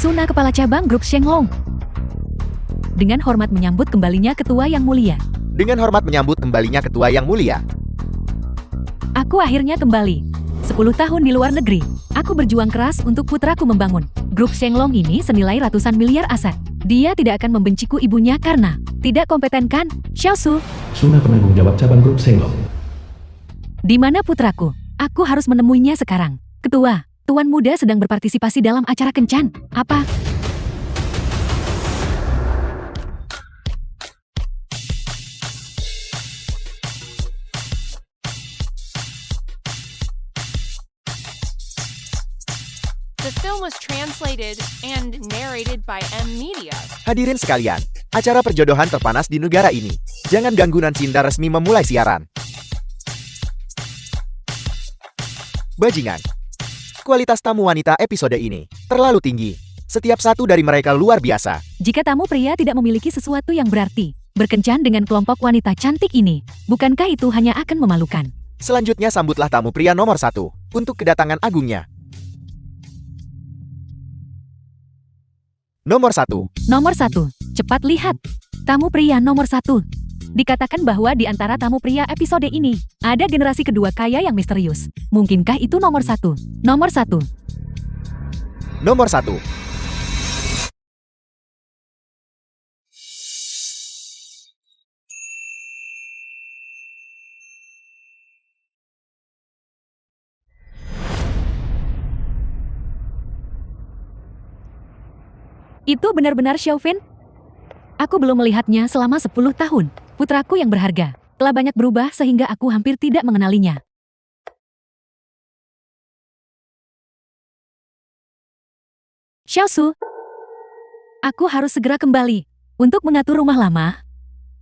Suna Kepala Cabang Grup Shenglong. Dengan hormat menyambut kembalinya Ketua Yang Mulia. Dengan hormat menyambut kembalinya Ketua Yang Mulia. Aku akhirnya kembali. 10 tahun di luar negeri. Aku berjuang keras untuk putraku membangun. Grup Shenglong ini senilai ratusan miliar aset. Dia tidak akan membenciku ibunya karena tidak kompeten kan, Xiaosu? Suna penanggung jawab cabang grup Shenglong. Di mana putraku? Aku harus menemuinya sekarang. Ketua, Tuan Muda sedang berpartisipasi dalam acara kencan. Apa? The film was translated and narrated by M Media. Hadirin sekalian, acara perjodohan terpanas di negara ini. Jangan ganggu Nancinda resmi memulai siaran. Bajingan. Kualitas tamu wanita episode ini terlalu tinggi. Setiap satu dari mereka luar biasa. Jika tamu pria tidak memiliki sesuatu yang berarti, berkencan dengan kelompok wanita cantik ini, bukankah itu hanya akan memalukan? Selanjutnya sambutlah tamu pria nomor 1 untuk kedatangan agungnya. Nomor 1. Nomor 1. Cepat lihat. Tamu pria nomor 1. Dikatakan bahwa di antara tamu pria episode ini, ada generasi kedua kaya yang misterius. Mungkinkah itu nomor 1? Nomor 1. Nomor 1. Itu benar-benar Xiaofin? Aku belum melihatnya selama 10 tahun. Putraku yang berharga telah banyak berubah sehingga aku hampir tidak mengenalinya. Xiaosu, aku harus segera kembali untuk mengatur rumah lama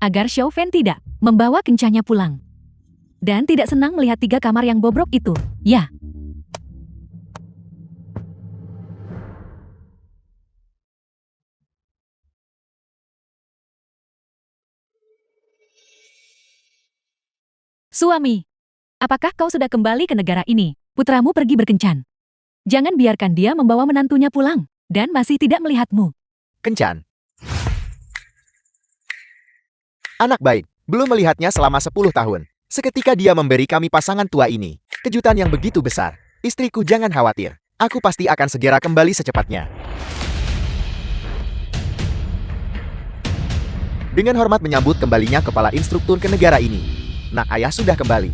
agar Xiaofin tidak membawa kencanya pulang. Dan tidak senang melihat 3 kamar yang bobrok itu. Ya. Suami, apakah kau sudah kembali ke negara ini? Putramu pergi berkencan. Jangan biarkan dia membawa menantunya pulang dan masih tidak melihatmu. Kencan. Anak baik, belum melihatnya selama 10 tahun. Seketika dia memberi kami pasangan tua ini kejutan yang begitu besar. Istriku, jangan khawatir. Aku pasti akan segera kembali secepatnya. Dengan hormat menyambut kembalinya kepala instruktur ke negara ini. Nak ayah sudah kembali.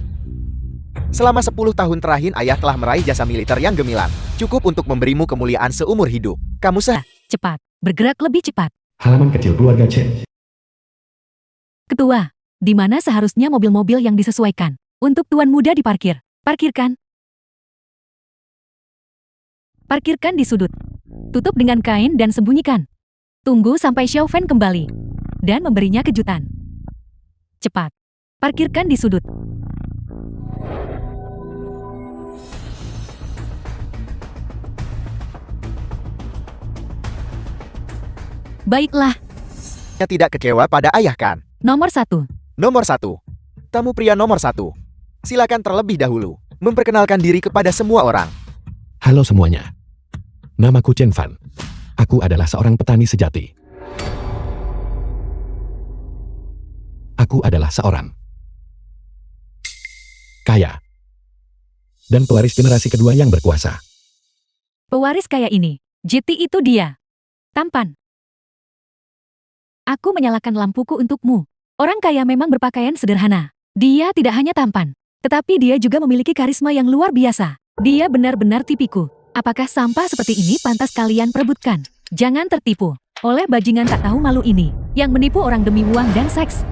Selama 10 tahun terakhir ayah telah meraih jasa militer yang gemilang. Cukup untuk memberimu kemuliaan seumur hidup. Kamu Cepat, bergerak lebih cepat. Halaman kecil keluarga C. Ketua, di mana seharusnya mobil-mobil yang disesuaikan untuk Tuan Muda diparkir? Parkirkan. Parkirkan di sudut. Tutup dengan kain dan sembunyikan. Tunggu sampai Xiaofin kembali dan memberinya kejutan. Cepat. Parkirkan di sudut. Baiklah. tidak kecewa pada ayah kan? Nomor 1. Nomor 1. Tamu pria nomor 1. Silakan terlebih dahulu memperkenalkan diri kepada semua orang. Halo semuanya. Namaku Chen Fan. Aku adalah seorang petani sejati. Aku adalah seorang kaya dan pewaris generasi kedua yang berkuasa. Pewaris kaya ini, JT itu dia. Tampan. Aku menyalakan lampuku untukmu. Orang kaya memang berpakaian sederhana. Dia tidak hanya tampan, tetapi dia juga memiliki karisma yang luar biasa. Dia benar-benar tipiku. Apakah sampah seperti ini pantas kalian perebutkan? Jangan tertipu oleh bajingan tak tahu malu ini, yang menipu orang demi uang dan seks.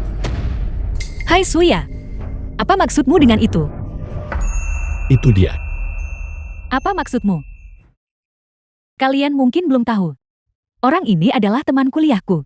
Hai Suya, apa maksudmu dengan itu? Itu dia. Apa maksudmu? Kalian mungkin belum tahu. Orang ini adalah teman kuliahku.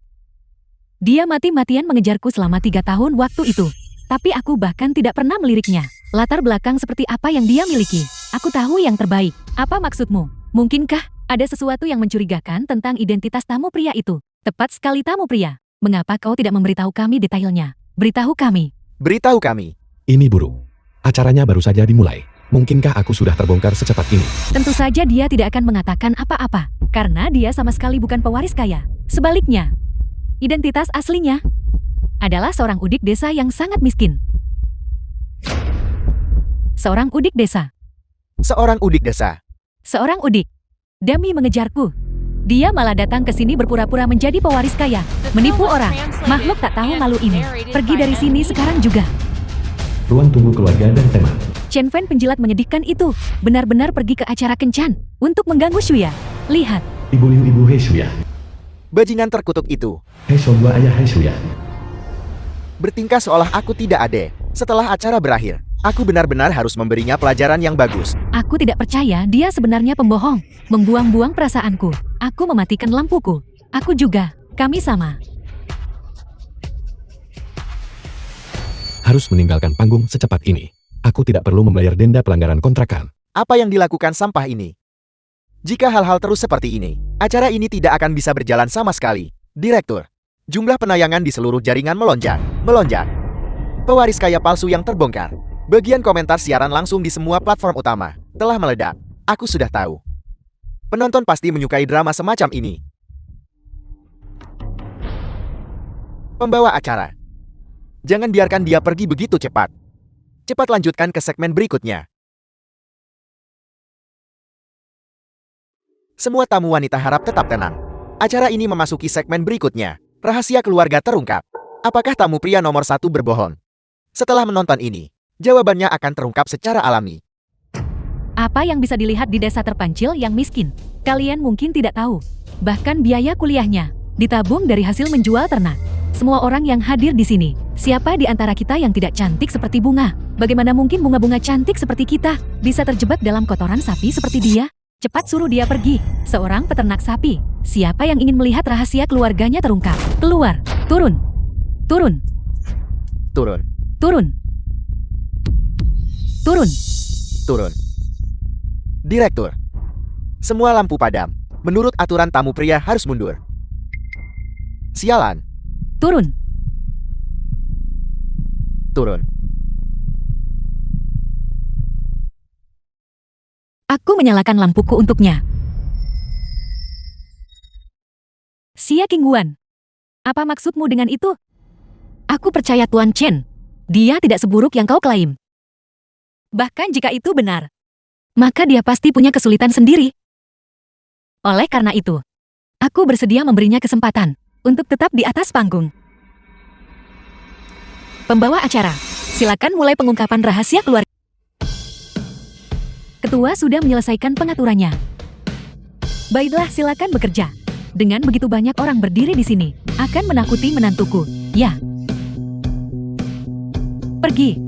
Dia mati-matian mengejarku selama 3 tahun waktu itu. Tapi aku bahkan tidak pernah meliriknya. Latar belakang seperti apa yang dia miliki. Aku tahu yang terbaik. Apa maksudmu? Mungkinkah ada sesuatu yang mencurigakan tentang identitas tamu pria itu? Tepat sekali tamu pria. Mengapa kau tidak memberitahu kami detailnya? Beritahu kami. Beritahu kami. Ini buruk. Acaranya baru saja dimulai. Mungkinkah aku sudah terbongkar secepat ini? Tentu saja dia tidak akan mengatakan apa-apa, karena dia sama sekali bukan pewaris kaya. Sebaliknya, identitas aslinya adalah seorang udik desa yang sangat miskin. Seorang udik desa. Seorang udik desa. Seorang udik. Demi mengejarku. Dia malah datang ke sini berpura-pura menjadi pewaris kaya, menipu orang. Makhluk tak tahu malu ini. Pergi dari sini sekarang juga. Ruang tunggu keluarga dan teman. Chen Fan penjilat menyedihkan itu benar-benar pergi ke acara kencan untuk mengganggu Shuya. Lihat, Ibu He Shuya. Bajingan terkutuk itu He Shongwa ayah He Shuya. bertingkah seolah aku tidak ada. Setelah acara berakhir, aku benar-benar harus memberinya pelajaran yang bagus. aku tidak percaya dia sebenarnya pembohong, membuang-buang perasaanku. Aku mematikan lampuku. Aku juga, kami sama. Harus meninggalkan panggung secepat ini. Aku tidak perlu membayar denda pelanggaran kontrakan. Apa yang dilakukan sampah ini? Jika hal-hal terus seperti ini, acara ini tidak akan bisa berjalan sama sekali. Direktur, jumlah penayangan di seluruh jaringan melonjak. Pewaris kaya palsu yang terbongkar. Bagian komentar siaran langsung di semua platform utama telah meledak. Aku sudah tahu. Penonton pasti menyukai drama semacam ini. Pembawa acara, jangan biarkan dia pergi begitu cepat. Cepat lanjutkan ke segmen berikutnya. Semua tamu wanita harap tetap tenang. Acara ini memasuki segmen berikutnya. Rahasia keluarga terungkap. Apakah tamu pria nomor 1 berbohong? Setelah menonton ini, jawabannya akan terungkap secara alami. Apa yang bisa dilihat di desa terpencil yang miskin? Kalian mungkin tidak tahu. Bahkan biaya kuliahnya ditabung dari hasil menjual ternak. Semua orang yang hadir di sini, siapa di antara kita yang tidak cantik seperti bunga? Bagaimana mungkin bunga-bunga cantik seperti kita bisa terjebak dalam kotoran sapi seperti dia? Cepat suruh dia pergi. Seorang peternak sapi. Siapa yang ingin melihat rahasia keluarganya terungkap? Keluar. Turun. Turun. Turun. Turun. Turun. Turun. Direktur, semua lampu padam. Menurut aturan tamu pria harus mundur. Sialan. Turun. Turun. Aku menyalakan lampuku untuknya. Xia Qingguan. Apa maksudmu dengan itu? Aku percaya Tuan Chen. Dia tidak seburuk yang kau klaim. Bahkan jika itu benar, maka dia pasti punya kesulitan sendiri. Oleh karena itu, aku bersedia memberinya kesempatan untuk tetap di atas panggung. Pembawa acara, silakan mulai pengungkapan rahasia keluarga. Ketua sudah menyelesaikan pengaturannya. Baiklah, silakan bekerja. Dengan begitu banyak orang berdiri di sini, akan menakuti menantuku. Ya. Pergi.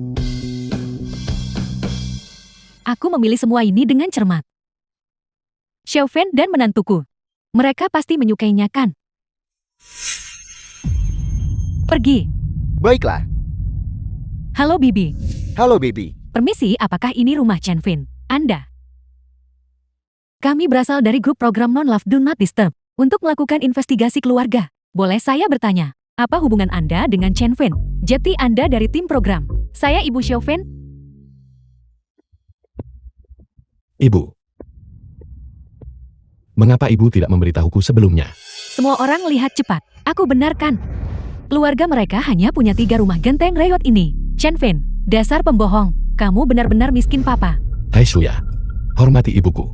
Aku memilih semua ini dengan cermat. Xiao Fan dan menantuku. Mereka pasti menyukainya, kan? Pergi. Baiklah. Halo, Bibi. Halo, baby. Permisi, apakah ini rumah Chen Fin? Anda? Kami berasal dari grup program Non-Love Do Not Disturb untuk melakukan investigasi keluarga. Boleh saya bertanya, apa hubungan Anda dengan Chen Fin? Jadi Anda dari tim program. Saya Ibu Xiao Fan. Ibu. Mengapa ibu tidak memberitahuku sebelumnya? Semua orang lihat cepat. Aku benarkan. Keluarga mereka hanya punya 3 rumah genteng reyot ini. Chen Fin, dasar pembohong. Kamu benar-benar miskin, Papa. Hai Shuya. Hormati ibuku.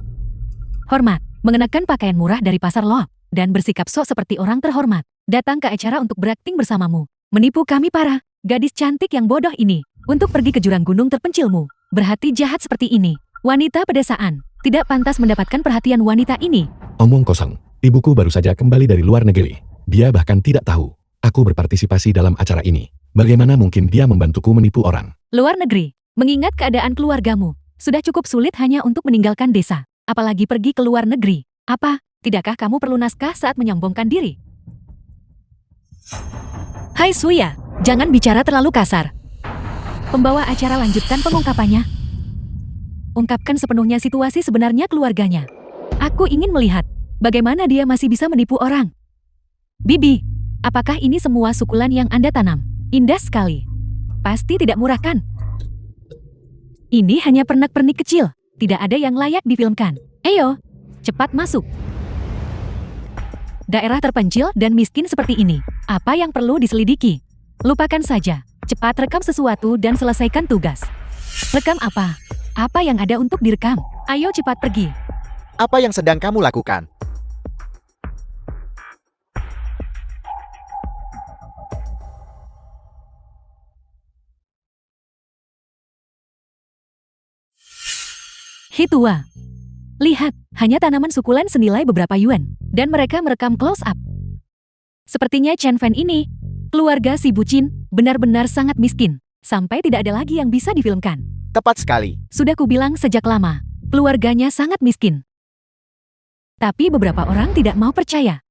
Hormat, mengenakan pakaian murah dari pasar Lo, dan bersikap sok seperti orang terhormat. Datang ke acara untuk berakting bersamamu. Menipu kami para gadis cantik yang bodoh ini. Untuk pergi ke jurang gunung terpencilmu. Berhati jahat seperti ini. Wanita pedesaan. Tidak pantas mendapatkan perhatian wanita ini. Omong kosong. Ibuku baru saja kembali dari luar negeri. Dia bahkan tidak tahu aku berpartisipasi dalam acara ini. Bagaimana mungkin dia membantuku menipu orang? Luar negeri. Mengingat keadaan keluargamu, sudah cukup sulit hanya untuk meninggalkan desa. Apalagi pergi ke luar negeri. Apa? Tidakkah kamu perlu naskah saat menyombongkan diri? Hai Shuya, jangan bicara terlalu kasar. Pembawa acara lanjutkan pengungkapannya. Ungkapkan sepenuhnya situasi sebenarnya keluarganya. Aku ingin melihat bagaimana dia masih bisa menipu orang. Bibi, apakah ini semua sukulan yang Anda tanam? Indah sekali. Pasti tidak murah, kan? Ini hanya pernak-pernik kecil. Tidak ada yang layak difilmkan. Ayo, cepat masuk. Daerah terpencil dan miskin seperti ini. Apa yang perlu diselidiki? Lupakan saja. Cepat rekam sesuatu dan selesaikan tugas. Rekam apa? Apa yang ada untuk direkam? Ayo cepat pergi. Apa yang sedang kamu lakukan? Hitua. Lihat, hanya tanaman sukulen senilai beberapa yuan. Dan mereka merekam close up. Sepertinya Chen Fan ini, keluarga si bucin, benar-benar sangat miskin. Sampai tidak ada lagi yang bisa difilmkan. Tepat sekali. Sudah kubilang sejak lama, keluarganya sangat miskin. Tapi beberapa orang tidak mau percaya.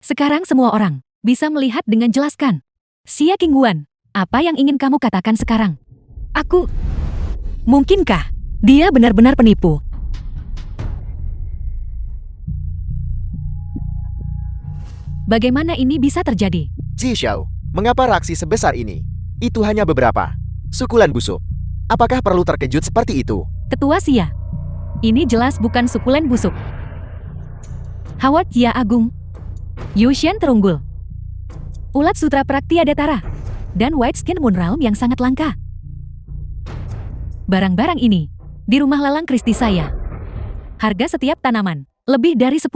Sekarang semua orang bisa melihat dengan jelaskan. Xia Qingguan, apa yang ingin kamu katakan sekarang? Aku... Mungkinkah dia benar-benar penipu? Bagaimana ini bisa terjadi? Ji Xiao, mengapa reaksi sebesar ini? Itu hanya beberapa sukulen busuk. Apakah perlu terkejut seperti itu? Ketua Xia, ini jelas bukan sukulen busuk. Howard Xia Agung, Yushan terunggul, ulat sutra prakti Adatara, dan white skin moonrealm yang sangat langka. Barang-barang ini di rumah lalang Kristi saya. Harga setiap tanaman lebih dari 10.000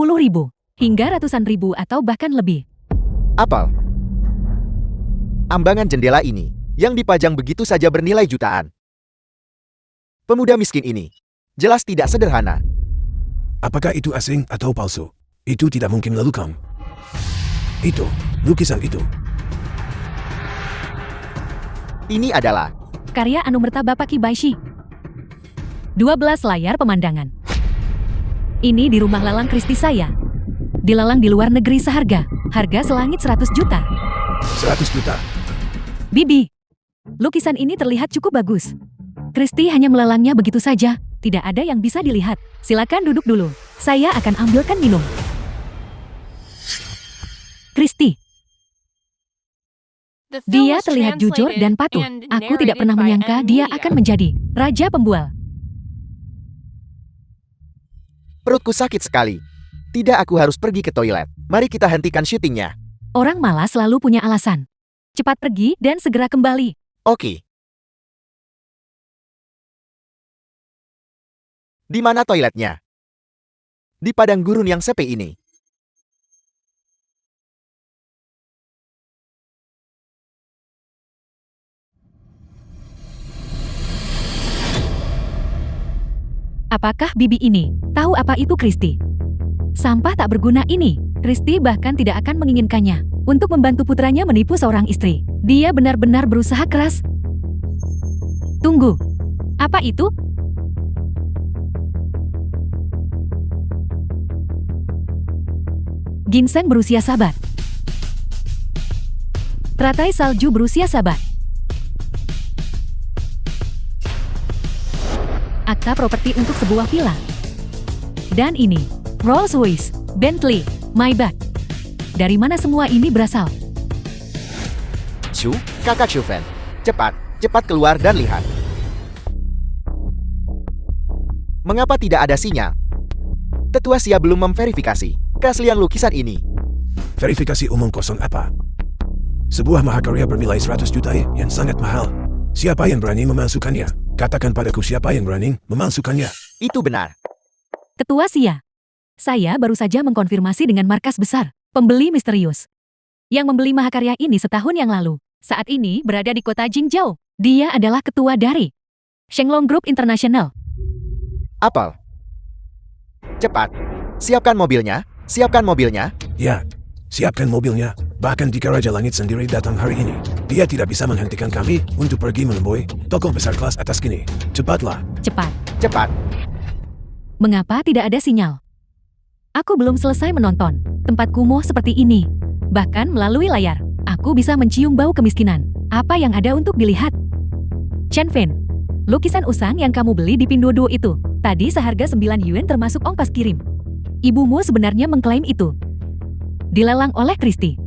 hingga ratusan ribu atau bahkan lebih. Apel. Ambangan jendela ini yang dipajang begitu saja bernilai jutaan. Pemuda miskin ini jelas tidak sederhana. Apakah itu asing atau palsu? Itu tidak mungkin lakukan. Itu, lukisan itu. Ini adalah karya Anumerta Bapak Qi Baishi. 12 layar pemandangan. Ini di rumah lalang Kristi saya. Dilelang di luar negeri seharga. Harga selangit 100 juta. 100 juta. Bibi, lukisan ini terlihat cukup bagus. Kristi hanya melelangnya begitu saja. Tidak ada yang bisa dilihat. Silakan duduk dulu. Saya akan ambilkan minum. The Kristi, film dia was terlihat jujur dan translated patuh. and Aku tidak narrated pernah by menyangka N dia Media. akan menjadi raja pembual. perutku sakit sekali. Tidak, aku harus pergi ke toilet. Mari kita hentikan syutingnya. Orang malas selalu punya alasan. Cepat pergi dan segera kembali. Oke. Di mana toiletnya? Di padang gurun yang sepi ini. Apakah Bibi ini tahu apa itu Kristi? Sampah tak berguna ini. Kristi bahkan tidak akan menginginkannya untuk membantu putranya menipu seorang istri. Dia benar-benar berusaha keras. Tunggu. Apa itu? Ginseng berusia sabat. Teratai salju berusia sabat. Akta properti untuk sebuah villa. Dan ini, Rolls-Royce, Bentley, Maybach. Dari mana semua ini berasal? Chu, kakak Chufen. Cepat, cepat keluar dan lihat. Mengapa tidak ada sinyal? Tetua Xia belum memverifikasi keaslian lukisan ini. Verifikasi umum kosong apa? Sebuah mahakarya bernilai 100 juta yang sangat mahal. Siapa yang berani memasukkannya? Katakan padaku siapa yang berani memasukkannya. Itu benar. Ketua Xia. Saya baru saja mengkonfirmasi dengan markas besar, pembeli misterius. Yang membeli mahakarya ini setahun yang lalu. Saat ini berada di kota Jingzhou. Dia adalah ketua dari Shenglong Group International. Apel. Cepat. Siapkan mobilnya. Siapkan mobilnya. Ya, siapkan mobilnya. Bahkan jika Raja Langit sendiri datang hari ini, dia tidak bisa menghentikan kami untuk pergi menemui toko besar kelas atas kini. Cepatlah. Cepat. Cepat. Mengapa tidak ada sinyal? Aku belum selesai menonton. Tempat kumuh seperti ini. Bahkan melalui layar, aku bisa mencium bau kemiskinan. Apa yang ada untuk dilihat? Chen Fen, lukisan usang yang kamu beli di Pinduoduo itu, tadi seharga 9 yuan termasuk ongkos kirim. Ibumu sebenarnya mengklaim itu. Dilelang oleh Kristi.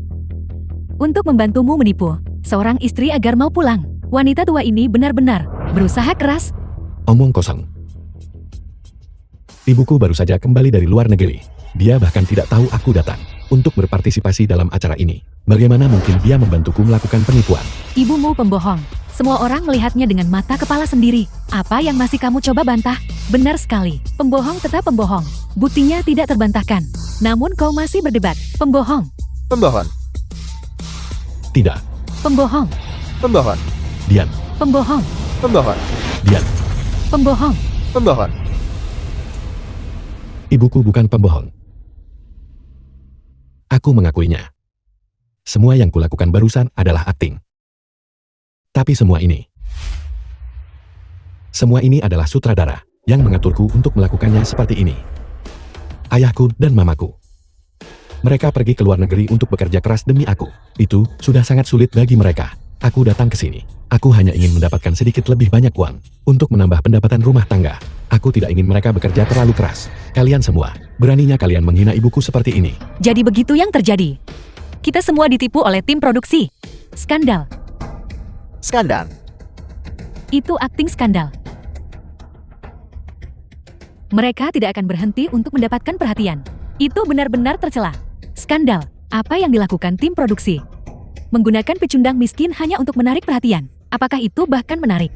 Untuk membantumu menipu seorang istri agar mau pulang. Wanita tua ini benar-benar berusaha keras. Omong kosong. Ibuku baru saja kembali dari luar negeri. Dia bahkan tidak tahu aku datang untuk berpartisipasi dalam acara ini. Bagaimana mungkin dia membantuku melakukan penipuan? Ibumu pembohong. Semua orang melihatnya dengan mata kepala sendiri. Apa yang masih kamu coba bantah? Benar sekali. Pembohong tetap pembohong. Buktinya tidak terbantahkan. Namun kau masih berdebat. Pembohong. Pembohon. Tidak. Pembohong. Pembohon. Diam. Pembohong. Pembohon. Diam. Pembohong. Pembohon. Ibuku bukan pembohong. Aku mengakuinya. Semua yang kulakukan barusan adalah akting. Tapi semua ini adalah sutradara yang mengaturku untuk melakukannya seperti ini. Ayahku dan mamaku. Mereka pergi ke luar negeri untuk bekerja keras demi aku. Itu sudah sangat sulit bagi mereka. Aku datang ke sini. Aku hanya ingin mendapatkan sedikit lebih banyak uang untuk menambah pendapatan rumah tangga. Aku tidak ingin mereka bekerja terlalu keras. Kalian semua, beraninya kalian menghina ibuku seperti ini. Jadi begitu yang terjadi. Kita semua ditipu oleh tim produksi. Skandal. Skandal. Itu akting skandal. Mereka tidak akan berhenti untuk mendapatkan perhatian. Itu benar-benar tercela. Skandal. Apa yang dilakukan tim produksi? Menggunakan pecundang miskin hanya untuk menarik perhatian. Apakah itu bahkan menarik?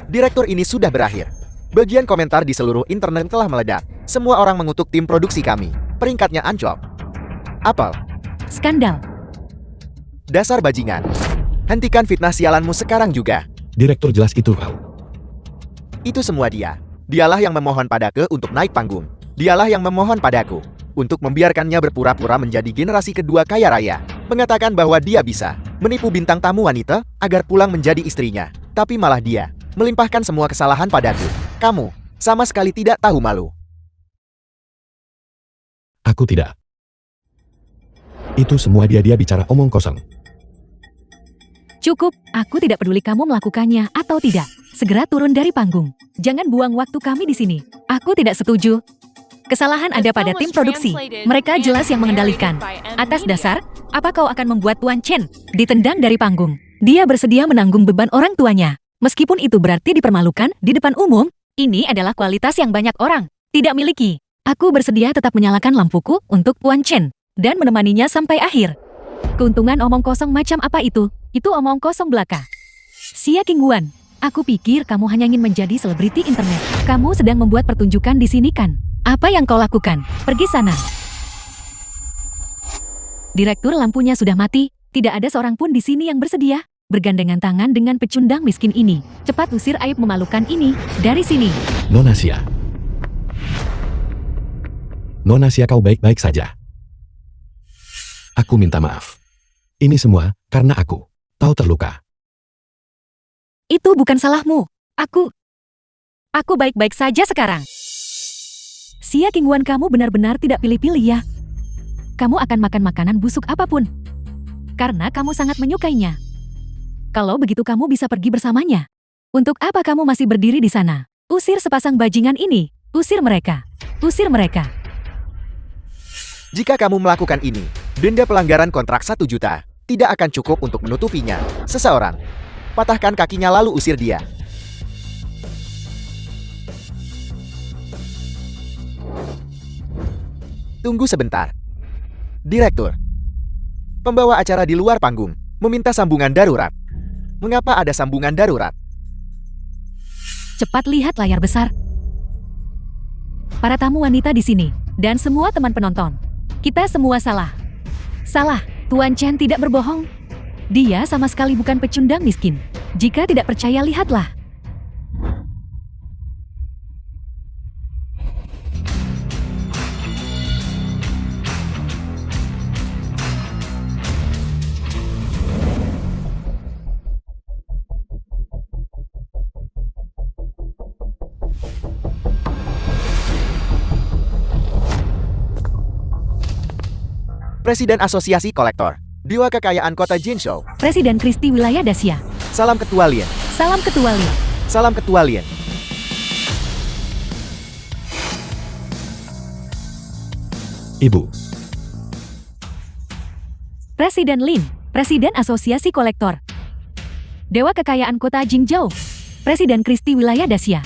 Direktur ini sudah berakhir. Bagian komentar di seluruh internet telah meledak. Semua orang mengutuk tim produksi kami. Peringkatnya anjlok. Apel. Skandal. Dasar bajingan. Hentikan fitnah sialanmu sekarang juga. Direktur jelas itu kau. Itu semua dia. Dialah yang memohon padaku untuk naik panggung. Dialah yang memohon padaku untuk membiarkannya berpura-pura menjadi generasi kedua kaya raya. Mengatakan bahwa dia bisa menipu bintang tamu wanita agar pulang menjadi istrinya. Tapi malah dia melimpahkan semua kesalahan padaku. Kamu sama sekali tidak tahu malu. Aku tidak. Itu semua dia bicara omong kosong. Cukup, aku tidak peduli kamu melakukannya atau tidak. Segera turun dari panggung. Jangan buang waktu kami di sini. Aku tidak setuju. Kesalahan ada pada tim produksi. Mereka jelas yang mengendalikan. Atas dasar, apa kau akan membuat Tuan Chen ditendang dari panggung? Dia bersedia menanggung beban orang tuanya. Meskipun itu berarti dipermalukan di depan umum, ini adalah kualitas yang banyak orang tidak miliki. Aku bersedia tetap menyalakan lampuku untuk Tuan Chen dan menemaninya sampai akhir. Keuntungan omong kosong macam apa itu? Itu omong kosong belaka. Xia Qingguan, aku pikir kamu hanya ingin menjadi selebriti internet. Kamu sedang membuat pertunjukan di sini kan? Apa yang kau lakukan? Pergi sana. Direktur lampunya sudah mati. Tidak ada seorang pun di sini yang bersedia bergandengan tangan dengan pecundang miskin ini. Cepat usir aib memalukan ini dari sini. Nona Xia. Nona Xia, kau baik-baik saja. Aku minta maaf. Ini semua karena aku. Kau terluka. Itu bukan salahmu. Aku baik-baik saja sekarang. Xia Qingguan, kamu benar-benar tidak pilih-pilih ya. Kamu akan makan makanan busuk apapun. Karena kamu sangat menyukainya. Kalau begitu kamu bisa pergi bersamanya. Untuk apa kamu masih berdiri di sana? Usir sepasang bajingan ini. Usir mereka. Usir mereka. Jika kamu melakukan ini, denda pelanggaran kontrak 1 juta tidak akan cukup untuk menutupinya. Seseorang patahkan kakinya lalu usir dia. Tunggu sebentar. Direktur. Pembawa acara di luar panggung meminta sambungan darurat. Mengapa ada sambungan darurat? Cepat lihat layar besar. Para tamu wanita di sini dan semua teman penonton. Kita semua salah. Salah, Tuan Chen tidak berbohong. Dia sama sekali bukan pecundang miskin. Jika tidak percaya, lihatlah. Presiden Asosiasi Kolektor Dewa Kekayaan Kota Jinzhou. Presiden Kristi Wilayah Dacia. Salam Ketua Lien. Salam Ketua Lien. Salam Ketua Lien. Ibu. Presiden Lin. Presiden Asosiasi Kolektor Dewa Kekayaan Kota Jinzhou. Presiden Kristi Wilayah Dacia.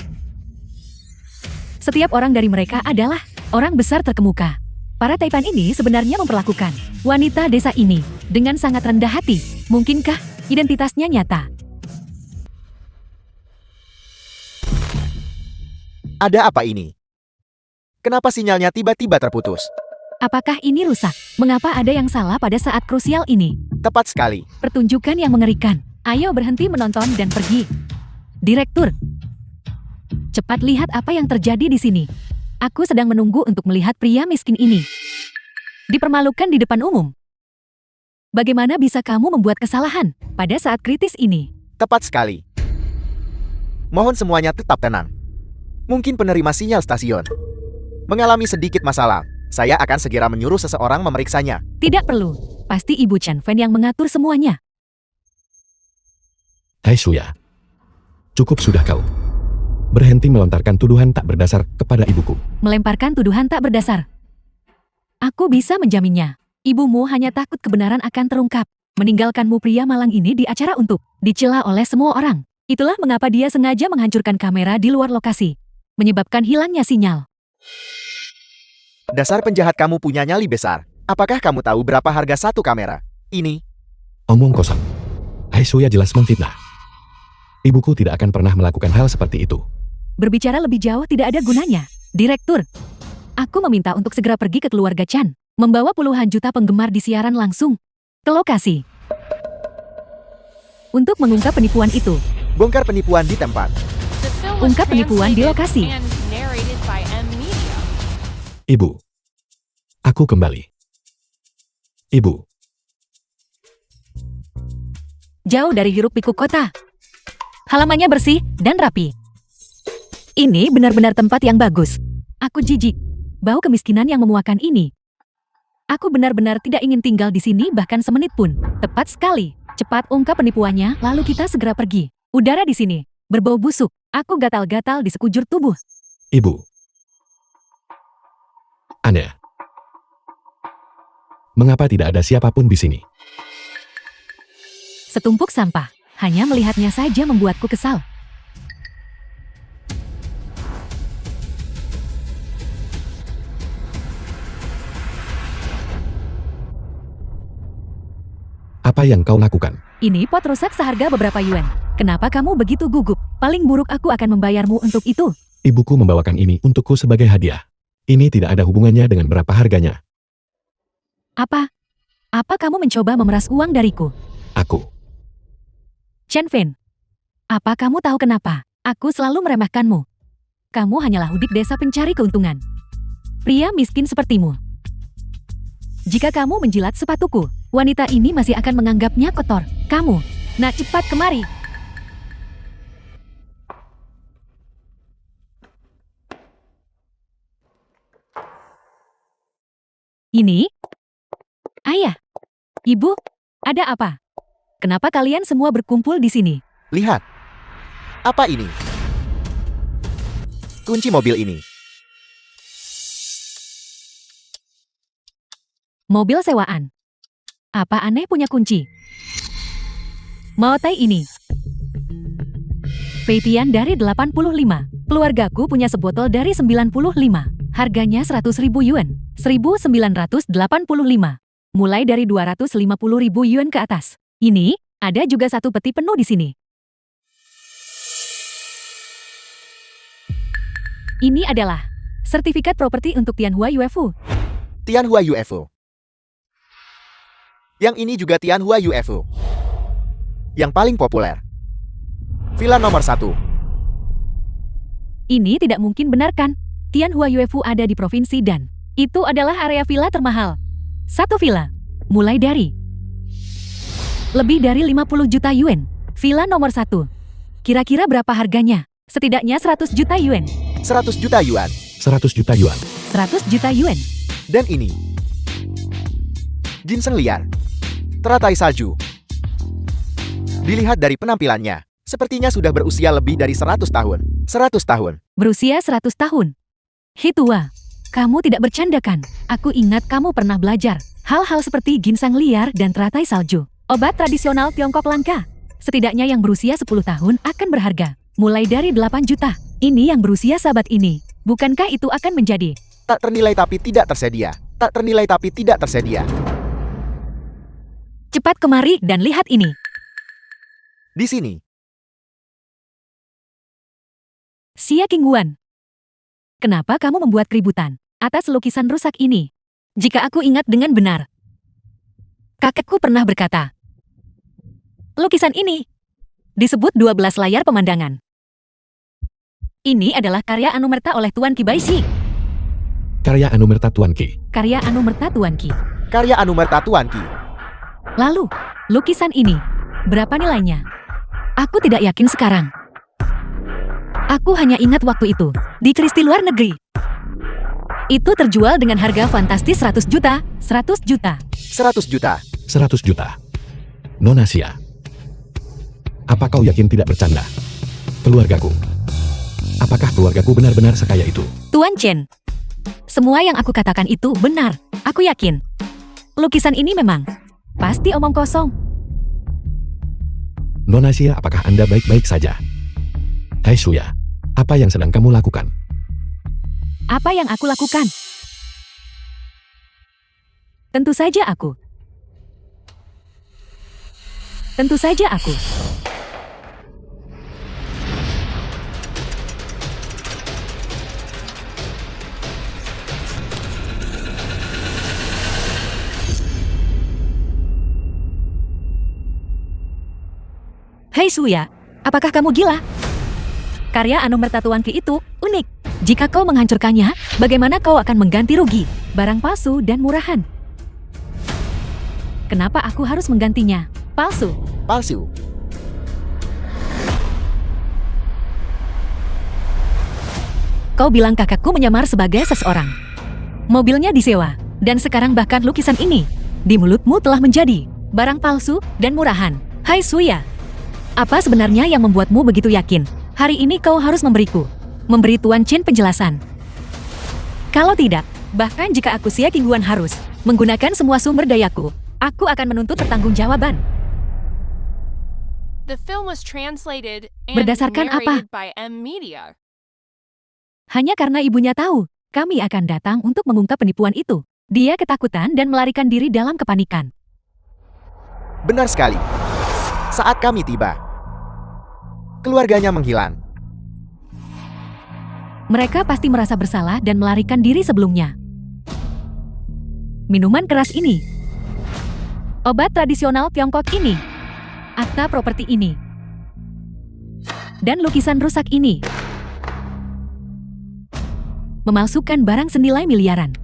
Setiap orang dari mereka adalah orang besar terkemuka. Para Taipan ini sebenarnya memperlakukan wanita desa ini dengan sangat rendah hati. Mungkinkah identitasnya nyata? Ada apa ini? Kenapa sinyalnya tiba-tiba terputus? Apakah ini rusak? Mengapa ada yang salah pada saat krusial ini? Tepat sekali. Pertunjukan yang mengerikan. Ayo berhenti menonton dan pergi. Direktur, cepat lihat apa yang terjadi di sini. Aku sedang menunggu untuk melihat pria miskin ini dipermalukan di depan umum. Bagaimana bisa kamu membuat kesalahan pada saat kritis ini? Tepat sekali. Mohon semuanya tetap tenang. Mungkin penerima sinyal stasiun mengalami sedikit masalah. Saya akan segera menyuruh seseorang memeriksanya. Tidak perlu. Pasti Ibu Chen Fen yang mengatur semuanya. Hai Suya. Cukup sudah kau. Berhenti melontarkan tuduhan tak berdasar kepada ibuku. Melemparkan tuduhan tak berdasar. Aku bisa menjaminnya. Ibumu hanya takut kebenaran akan terungkap. Meninggalkanmu pria malang ini di acara untuk dicela oleh semua orang. Itulah mengapa dia sengaja menghancurkan kamera di luar lokasi. Menyebabkan hilangnya sinyal. Dasar penjahat, kamu punya nyali besar. Apakah kamu tahu berapa harga satu kamera? Ini. Omong kosong. Hai Suya jelas memfitnah. Ibuku tidak akan pernah melakukan hal seperti itu. Berbicara lebih jauh tidak ada gunanya. Direktur, aku meminta untuk segera pergi ke keluarga Chan. Membawa puluhan juta penggemar di siaran langsung ke lokasi. Untuk mengungkap penipuan itu. Bongkar penipuan di tempat. The film was Ungkap penipuan di lokasi. translated and narrated by M Media. Ibu. Aku kembali. Ibu. Jauh dari hiruk-pikuk kota. Halamannya bersih dan rapi. Ini benar-benar tempat yang bagus. Aku jijik. Bau kemiskinan yang memuakan ini. Aku benar-benar tidak ingin tinggal di sini bahkan semenit pun. Tepat sekali. Cepat ungkap penipuannya lalu kita segera pergi. Udara di sini berbau busuk. Aku gatal-gatal di sekujur tubuh. Ibu. Aneh. Mengapa tidak ada siapapun di sini? Setumpuk sampah. Hanya melihatnya saja membuatku kesal. Apa yang kau lakukan? Ini pot rusak seharga beberapa yuan. Kenapa kamu begitu gugup? Paling buruk aku akan membayarmu untuk itu. Ibuku membawakan ini untukku sebagai hadiah. Ini tidak ada hubungannya dengan berapa harganya. Apa? Apa kamu mencoba memeras uang dariku? Aku. Chen Fen, apa kamu tahu kenapa? Aku selalu meremehkanmu. Kamu hanyalah udik desa pencari keuntungan. Pria miskin sepertimu. Jika kamu menjilat sepatuku, wanita ini masih akan menganggapnya kotor. Kamu, nak cepat kemari. Ini? Ayah, Ibu, ada apa? Kenapa kalian semua berkumpul di sini? Lihat. Apa ini? Kunci mobil ini. Mobil sewaan. Apa aneh punya kunci? Mau tai ini. Feitian dari 85. Keluargaku punya sebotol dari 95. Harganya 100.000 yuan. 1985. Mulai dari 250.000 yuan ke atas. Ini, ada juga satu peti penuh di sini. Ini adalah sertifikat properti untuk Tianhua UFO. Tianhua UFO. Yang ini juga Tianhua UFO. Yang paling populer. Villa nomor 1. Ini tidak mungkin benar kan? Tianhua UFO ada di provinsi dan itu adalah area villa termahal. Satu villa, mulai dari lebih dari 50 juta yuan. Villa nomor 1. Kira-kira berapa harganya? Setidaknya 100 juta yuan. 100 juta yuan. 100 juta yuan. 100 juta yuan. Dan ini. Ginseng liar. Teratai salju. Dilihat dari penampilannya, sepertinya sudah berusia lebih dari 100 tahun. 100 tahun. Berusia 100 tahun. Hitua, kamu tidak bercanda kan? Aku ingat kamu pernah belajar hal-hal seperti ginseng liar dan teratai salju. Obat tradisional Tiongkok langka. Setidaknya yang berusia 10 tahun akan berharga. Mulai dari 8 juta. Ini yang berusia sahabat ini. Bukankah itu akan menjadi Tak ternilai tapi tidak tersedia. Tak ternilai tapi tidak tersedia. cepat kemari dan lihat ini. Di sini. Xia Qingguan. Kenapa kamu membuat keributan atas lukisan rusak ini? Jika aku ingat dengan benar, kakekku pernah berkata, lukisan ini disebut 12 layar pemandangan. Ini adalah karya Anumerta oleh Tuan Qi Baishi. Karya Anumerta Tuan Qi. Karya Anumerta Tuan Qi. Karya Anumerta Tuan Qi. Lalu, lukisan ini, berapa nilainya? Aku tidak yakin sekarang. Aku hanya ingat waktu itu, di Kristi luar negeri. Itu terjual dengan harga fantastis 100 juta, 100 juta. 100 juta. 100 juta. Nona Xia. Apa kau yakin tidak bercanda? Keluargaku. Apakah keluargaku benar-benar sekaya itu? Tuan Chen, semua yang aku katakan itu benar. Aku yakin. Lukisan ini memang pasti omong kosong. Nona Xia, apakah Anda baik-baik saja? Hai Suya, apa yang sedang kamu lakukan? Apa yang aku lakukan? Tentu saja aku. Tentu saja aku. Hei Suya, apakah kamu gila? Karya Anumerta Tuan Qi itu unik. Jika kau menghancurkannya, bagaimana kau akan mengganti rugi? Barang palsu dan murahan. Kenapa aku harus menggantinya? Palsu. Palsu. Kau bilang kakakku menyamar sebagai seseorang. Mobilnya disewa, dan sekarang bahkan lukisan ini di mulutmu telah menjadi barang palsu dan murahan. Hai Suya, apa sebenarnya yang membuatmu begitu yakin? Hari ini kau harus memberi Tuan Chen penjelasan. Kalau tidak, bahkan jika aku Xia Qingguan harus menggunakan semua sumber dayaku, aku akan menuntut pertanggungjawaban. The film was translated and Berdasarkan apa? narrated by M Media. Hanya karena ibunya tahu, kami akan datang untuk mengungkap penipuan itu. Dia ketakutan dan melarikan diri dalam kepanikan. Benar sekali. Saat kami tiba, keluarganya menghilang. Mereka pasti merasa bersalah dan melarikan diri sebelumnya. Minuman keras ini, obat tradisional Tiongkok ini, akta properti ini, dan lukisan rusak ini memalsukan barang senilai miliaran.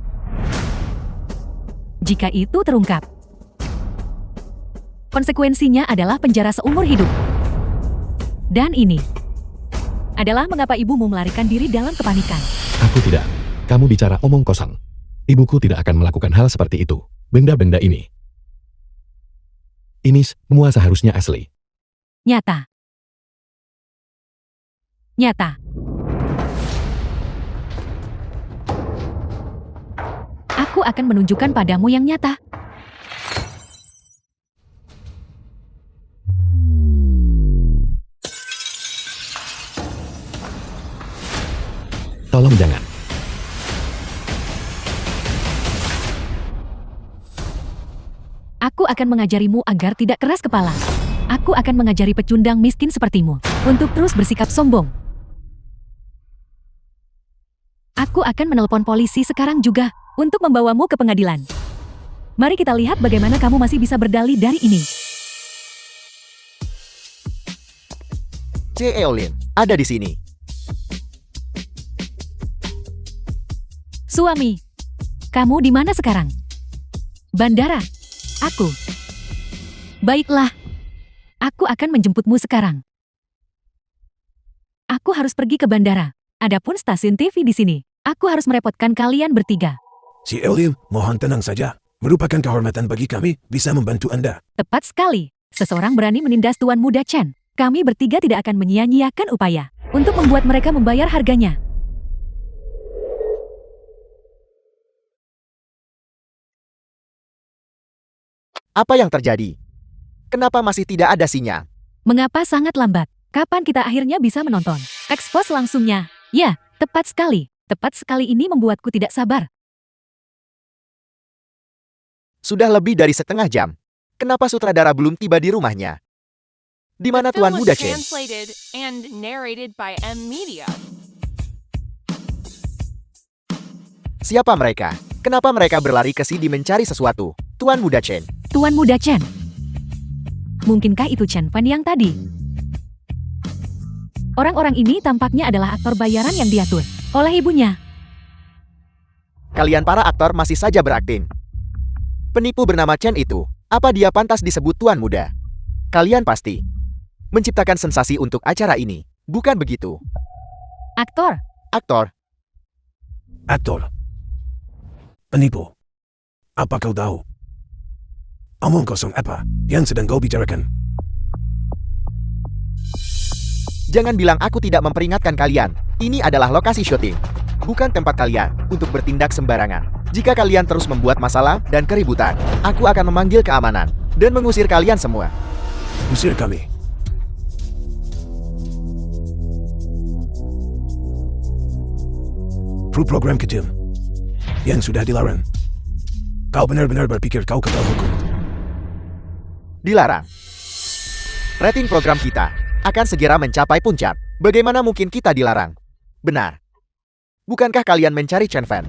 Jika itu terungkap, konsekuensinya adalah penjara seumur hidup. Dan ini adalah mengapa ibumu melarikan diri dalam kepanikan. Aku tidak. Kamu bicara omong kosong. Ibuku tidak akan melakukan hal seperti itu. Benda-benda ini. Ini semua seharusnya asli. Nyata. Nyata. Aku akan menunjukkan padamu yang nyata. Tolong jangan. Aku akan mengajarimu agar tidak keras kepala. Aku akan mengajari pecundang miskin sepertimu untuk terus bersikap sombong. Aku akan menelpon polisi sekarang juga untuk membawamu ke pengadilan. Mari kita lihat bagaimana kamu masih bisa berdalih dari ini. C. Eolin, ada di sini. Suami, kamu di mana sekarang? Bandara. Aku. Baiklah. Aku akan menjemputmu sekarang. Aku harus pergi ke bandara. Adapun stasiun TV di sini, aku harus merepotkan kalian bertiga. Si Eolin, mohon tenang saja. Merupakan kehormatan bagi kami bisa membantu Anda. Tepat sekali. Seseorang berani menindas Tuan Muda Chen. Kami bertiga tidak akan menyia-nyiakan upaya untuk membuat mereka membayar harganya. Apa yang terjadi? Kenapa masih tidak ada sinyal? Mengapa sangat lambat? Kapan kita akhirnya bisa menonton? Ekspos langsungnya. Ya, tepat sekali. Tepat sekali ini membuatku tidak sabar. Sudah lebih dari setengah jam. Kenapa sutradara belum tiba di rumahnya? Di mana The film Tuan was Muda Chen? translated and narrated by M Media. Siapa mereka? Kenapa mereka berlari ke sini mencari sesuatu? Tuan Muda Chen. Tuan Muda Chen. Mungkinkah itu Chen Fan yang tadi? Orang-orang ini tampaknya adalah aktor bayaran yang diatur oleh ibunya. Kalian para aktor masih saja berakting. Penipu bernama Chen itu, apa dia pantas disebut Tuan Muda? Kalian pasti menciptakan sensasi untuk acara ini, bukan begitu? Aktor. Aktor, Aktor. Penipu. Apa kau tahu? Omong kosong apa yang sedang kau bicarakan? jangan bilang aku tidak memperingatkan kalian. Ini adalah lokasi syuting, bukan tempat kalian untuk bertindak sembarangan. Jika kalian terus membuat masalah dan keributan, aku akan memanggil keamanan dan mengusir kalian semua. Usir kami. Kru program kecil yang sudah dilarang. Kau benar-benar berpikir kau kebal hukum? Dilarang. Rating program kita akan segera mencapai puncak. Bagaimana mungkin kita dilarang? Benar. Bukankah kalian mencari Chen Fan?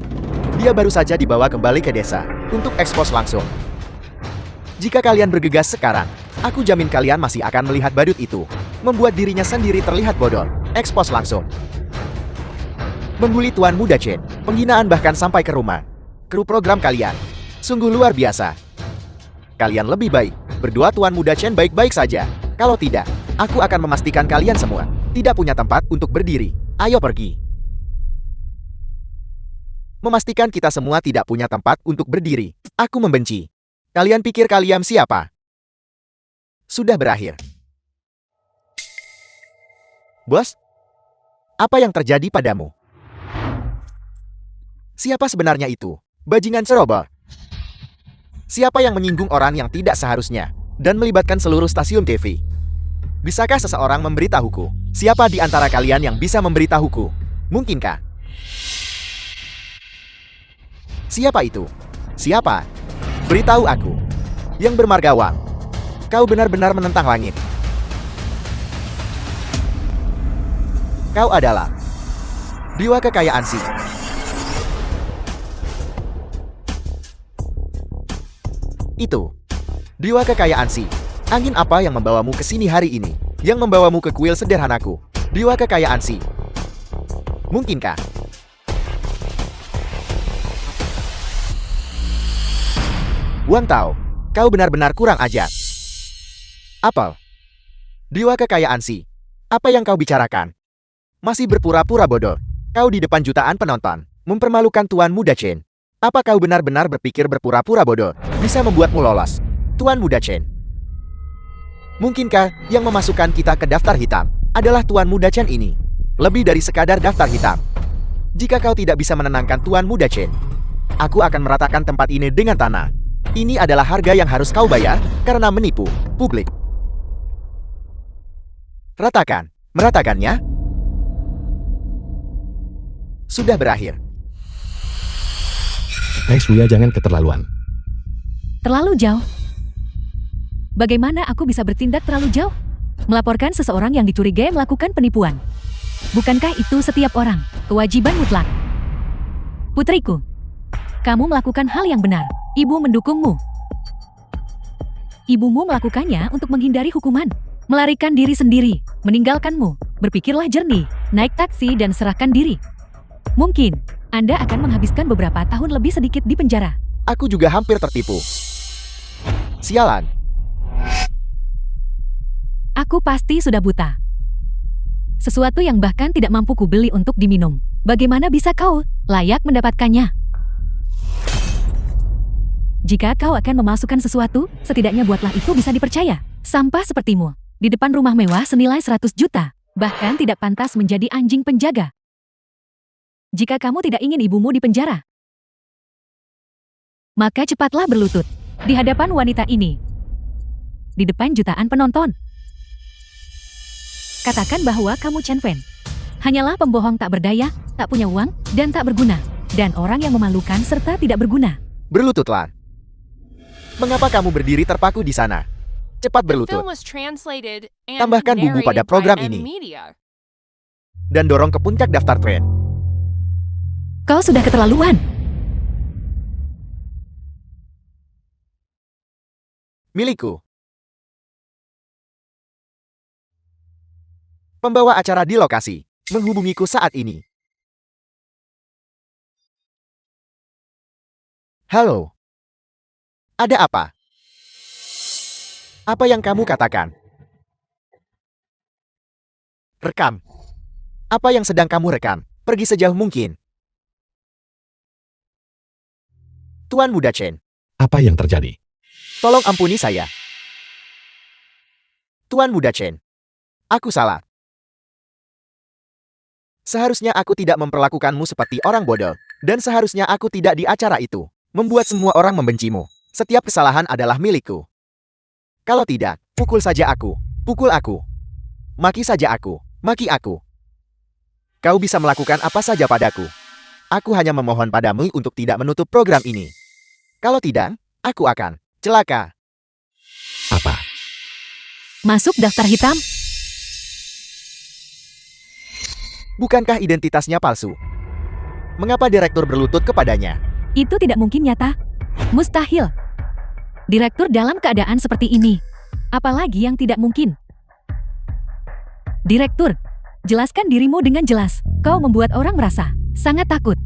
Dia baru saja dibawa kembali ke desa untuk ekspos langsung. Jika kalian bergegas sekarang, aku jamin kalian masih akan melihat badut itu membuat dirinya sendiri terlihat bodoh. Ekspos langsung. Membuli Tuan Muda Chen, penghinaan bahkan sampai ke rumah. Kru program kalian sungguh luar biasa. Kalian lebih baik berdua Tuan Muda Chen baik-baik saja. Kalau tidak, aku akan memastikan kalian semua tidak punya tempat untuk berdiri. Ayo pergi. Memastikan kita semua tidak punya tempat untuk berdiri. Aku membenci. Kalian pikir kalian siapa? Sudah berakhir. Bos, apa yang terjadi padamu? Siapa sebenarnya itu? Bajingan ceroboh. Siapa yang menyinggung orang yang tidak seharusnya dan melibatkan seluruh stasiun TV? Bisakah seseorang memberitahuku? Siapa di antara kalian yang bisa memberitahuku? Mungkinkah? Siapa itu? Siapa? Beritahu aku. Yang bermargawang. Kau benar-benar menentang langit. Kau adalah dewa kekayaan Si. Itu dewa kekayaan Si. Angin apa yang membawamu ke sini hari ini? Yang membawamu ke kuil sederhanaku? Dewa kekayaan Si. Mungkinkah? Wang Tao, kau benar-benar kurang ajar. Apel. Dewa kekayaan Si. Apa yang kau bicarakan? Masih berpura-pura bodoh. Kau di depan jutaan penonton, mempermalukan Tuan Muda Chen. Apa kau benar-benar berpikir berpura-pura bodoh bisa membuatmu lolos? Tuan Muda Chen. Mungkinkah yang memasukkan kita ke daftar hitam adalah Tuan Muda Chen ini? Lebih dari sekadar daftar hitam. Jika kau tidak bisa menenangkan Tuan Muda Chen, aku akan meratakan tempat ini dengan tanah. Ini adalah harga yang harus kau bayar karena menipu publik. Ratakan. Meratakannya? Sudah berakhir. Surya, jangan keterlaluan. Terlalu jauh. Bagaimana aku bisa bertindak terlalu jauh? Melaporkan seseorang yang dicurigai melakukan penipuan. Bukankah itu setiap orang kewajiban mutlak? Putriku, kamu melakukan hal yang benar. Ibu mendukungmu. Ibumu melakukannya untuk menghindari hukuman, melarikan diri sendiri, meninggalkanmu. Berpikirlah jernih, naik taksi dan serahkan diri. Mungkin Anda akan menghabiskan beberapa tahun lebih sedikit di penjara. Aku juga hampir tertipu. Sialan. Aku pasti sudah buta. Sesuatu yang bahkan tidak mampu kubeli untuk diminum. Bagaimana bisa kau layak mendapatkannya? Jika kau akan memasukkan sesuatu, setidaknya buatlah itu bisa dipercaya. Sampah sepertimu, di depan rumah mewah senilai 100 juta, bahkan tidak pantas menjadi anjing penjaga. Jika kamu tidak ingin ibumu di penjara, maka cepatlah berlutut di hadapan wanita ini. Di depan jutaan penonton. Katakan bahwa kamu Chen Fan. Hanyalah pembohong tak berdaya, tak punya uang, dan tak berguna. Dan orang yang memalukan serta tidak berguna. Berlututlah. Mengapa kamu berdiri terpaku di sana? Cepat The berlutut. film was translated and Tambahkan bumbu pada narrated program by ini. M-Media. Dan dorong ke puncak daftar tren. Kau sudah keterlaluan. Milikku. Pembawa acara di lokasi. Menghubungiku saat ini. Halo. Ada apa? Apa yang kamu katakan? Rekam. Apa yang sedang kamu rekam? Pergi sejauh mungkin. Tuan Muda Chen, Apa yang terjadi? tolong ampuni saya. Tuan Muda Chen, aku salah. Seharusnya aku tidak memperlakukanmu seperti orang bodoh. Dan seharusnya aku tidak di acara itu. Membuat semua orang membencimu. Setiap kesalahan adalah milikku. Kalau tidak, pukul saja aku. Pukul aku. Maki saja aku. Maki aku. Kau bisa melakukan apa saja padaku. Aku hanya memohon padamu untuk tidak menutup program ini. Kalau tidak, aku akan celaka. Apa? Masuk daftar hitam. Bukankah identitasnya palsu? Mengapa direktur berlutut kepadanya? Itu tidak mungkin nyata. Mustahil. Direktur dalam keadaan seperti ini. Apalagi yang tidak mungkin. Direktur, jelaskan dirimu dengan jelas. Kau membuat orang merasa sangat takut.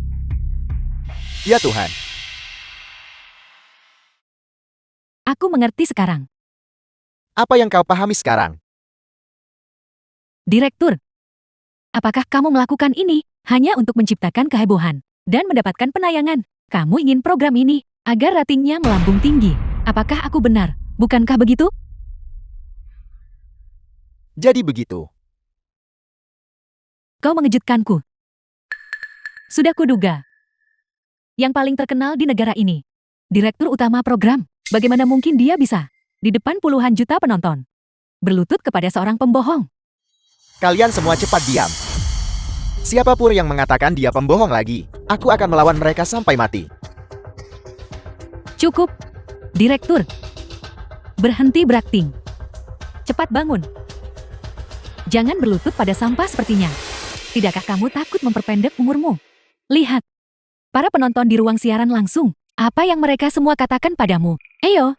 Ya Tuhan. Aku mengerti sekarang. Apa yang kau pahami sekarang? Direktur, apakah kamu melakukan ini hanya untuk menciptakan kehebohan dan mendapatkan penayangan? Kamu ingin program ini agar ratingnya melambung tinggi. Apakah aku benar? Bukankah begitu? Jadi begitu. Kau mengejutkanku. Sudah kuduga. Yang paling terkenal di negara ini. Direktur utama program. Bagaimana mungkin dia bisa di depan puluhan juta penonton berlutut kepada seorang pembohong? Kalian semua cepat diam. Siapapun yang mengatakan dia pembohong lagi, aku akan melawan mereka sampai mati. Cukup. Direktur. Berhenti berakting. Cepat bangun. Jangan berlutut pada sampah sepertinya. Tidakkah kamu takut memperpendek umurmu? Lihat. Para penonton di ruang siaran langsung. Apa yang mereka semua katakan padamu? Ayo.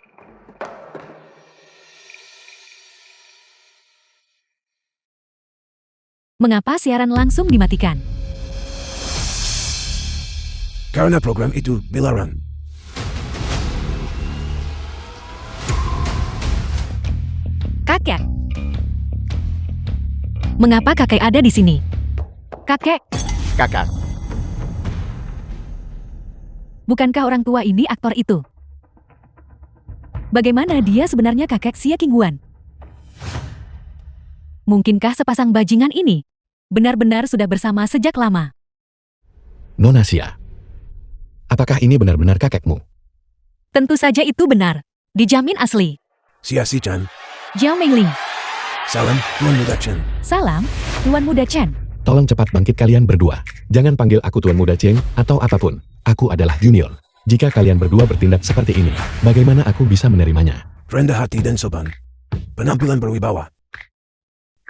Mengapa siaran langsung dimatikan? Karena program itu dilarang. Kakek. Mengapa kakek ada di sini? Kakek, Kakak, bukankah orang tua ini aktor itu? Bagaimana dia sebenarnya kakek Xia Qinghuan? Mungkinkah sepasang bajingan ini benar-benar sudah bersama sejak lama? Nona Xia. Apakah ini benar-benar kakekmu? Tentu saja itu benar. Dijamin asli. Sia Si Chan. Jiao Mengling. Salam, Tuan Muda Chen. Salam, Tuan Muda Chen. Tolong cepat bangkit kalian berdua. Jangan panggil aku Tuan Muda Cheng atau apapun. Aku adalah junior. Jika kalian berdua bertindak seperti ini, bagaimana aku bisa menerimanya? Rendah hati dan sopan. Penampilan berwibawa.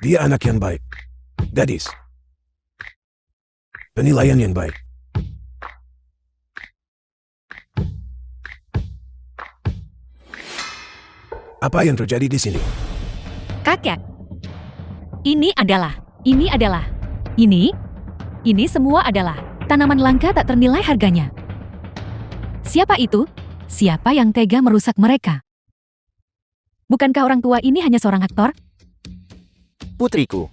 Dia anak yang baik. Gadis. Penilaian yang baik. Apa yang terjadi di sini? Kakek. Ini semua adalah tanaman langka tak ternilai harganya. Siapa itu? Siapa yang tega merusak mereka? Bukankah orang tua ini hanya seorang aktor? putriku.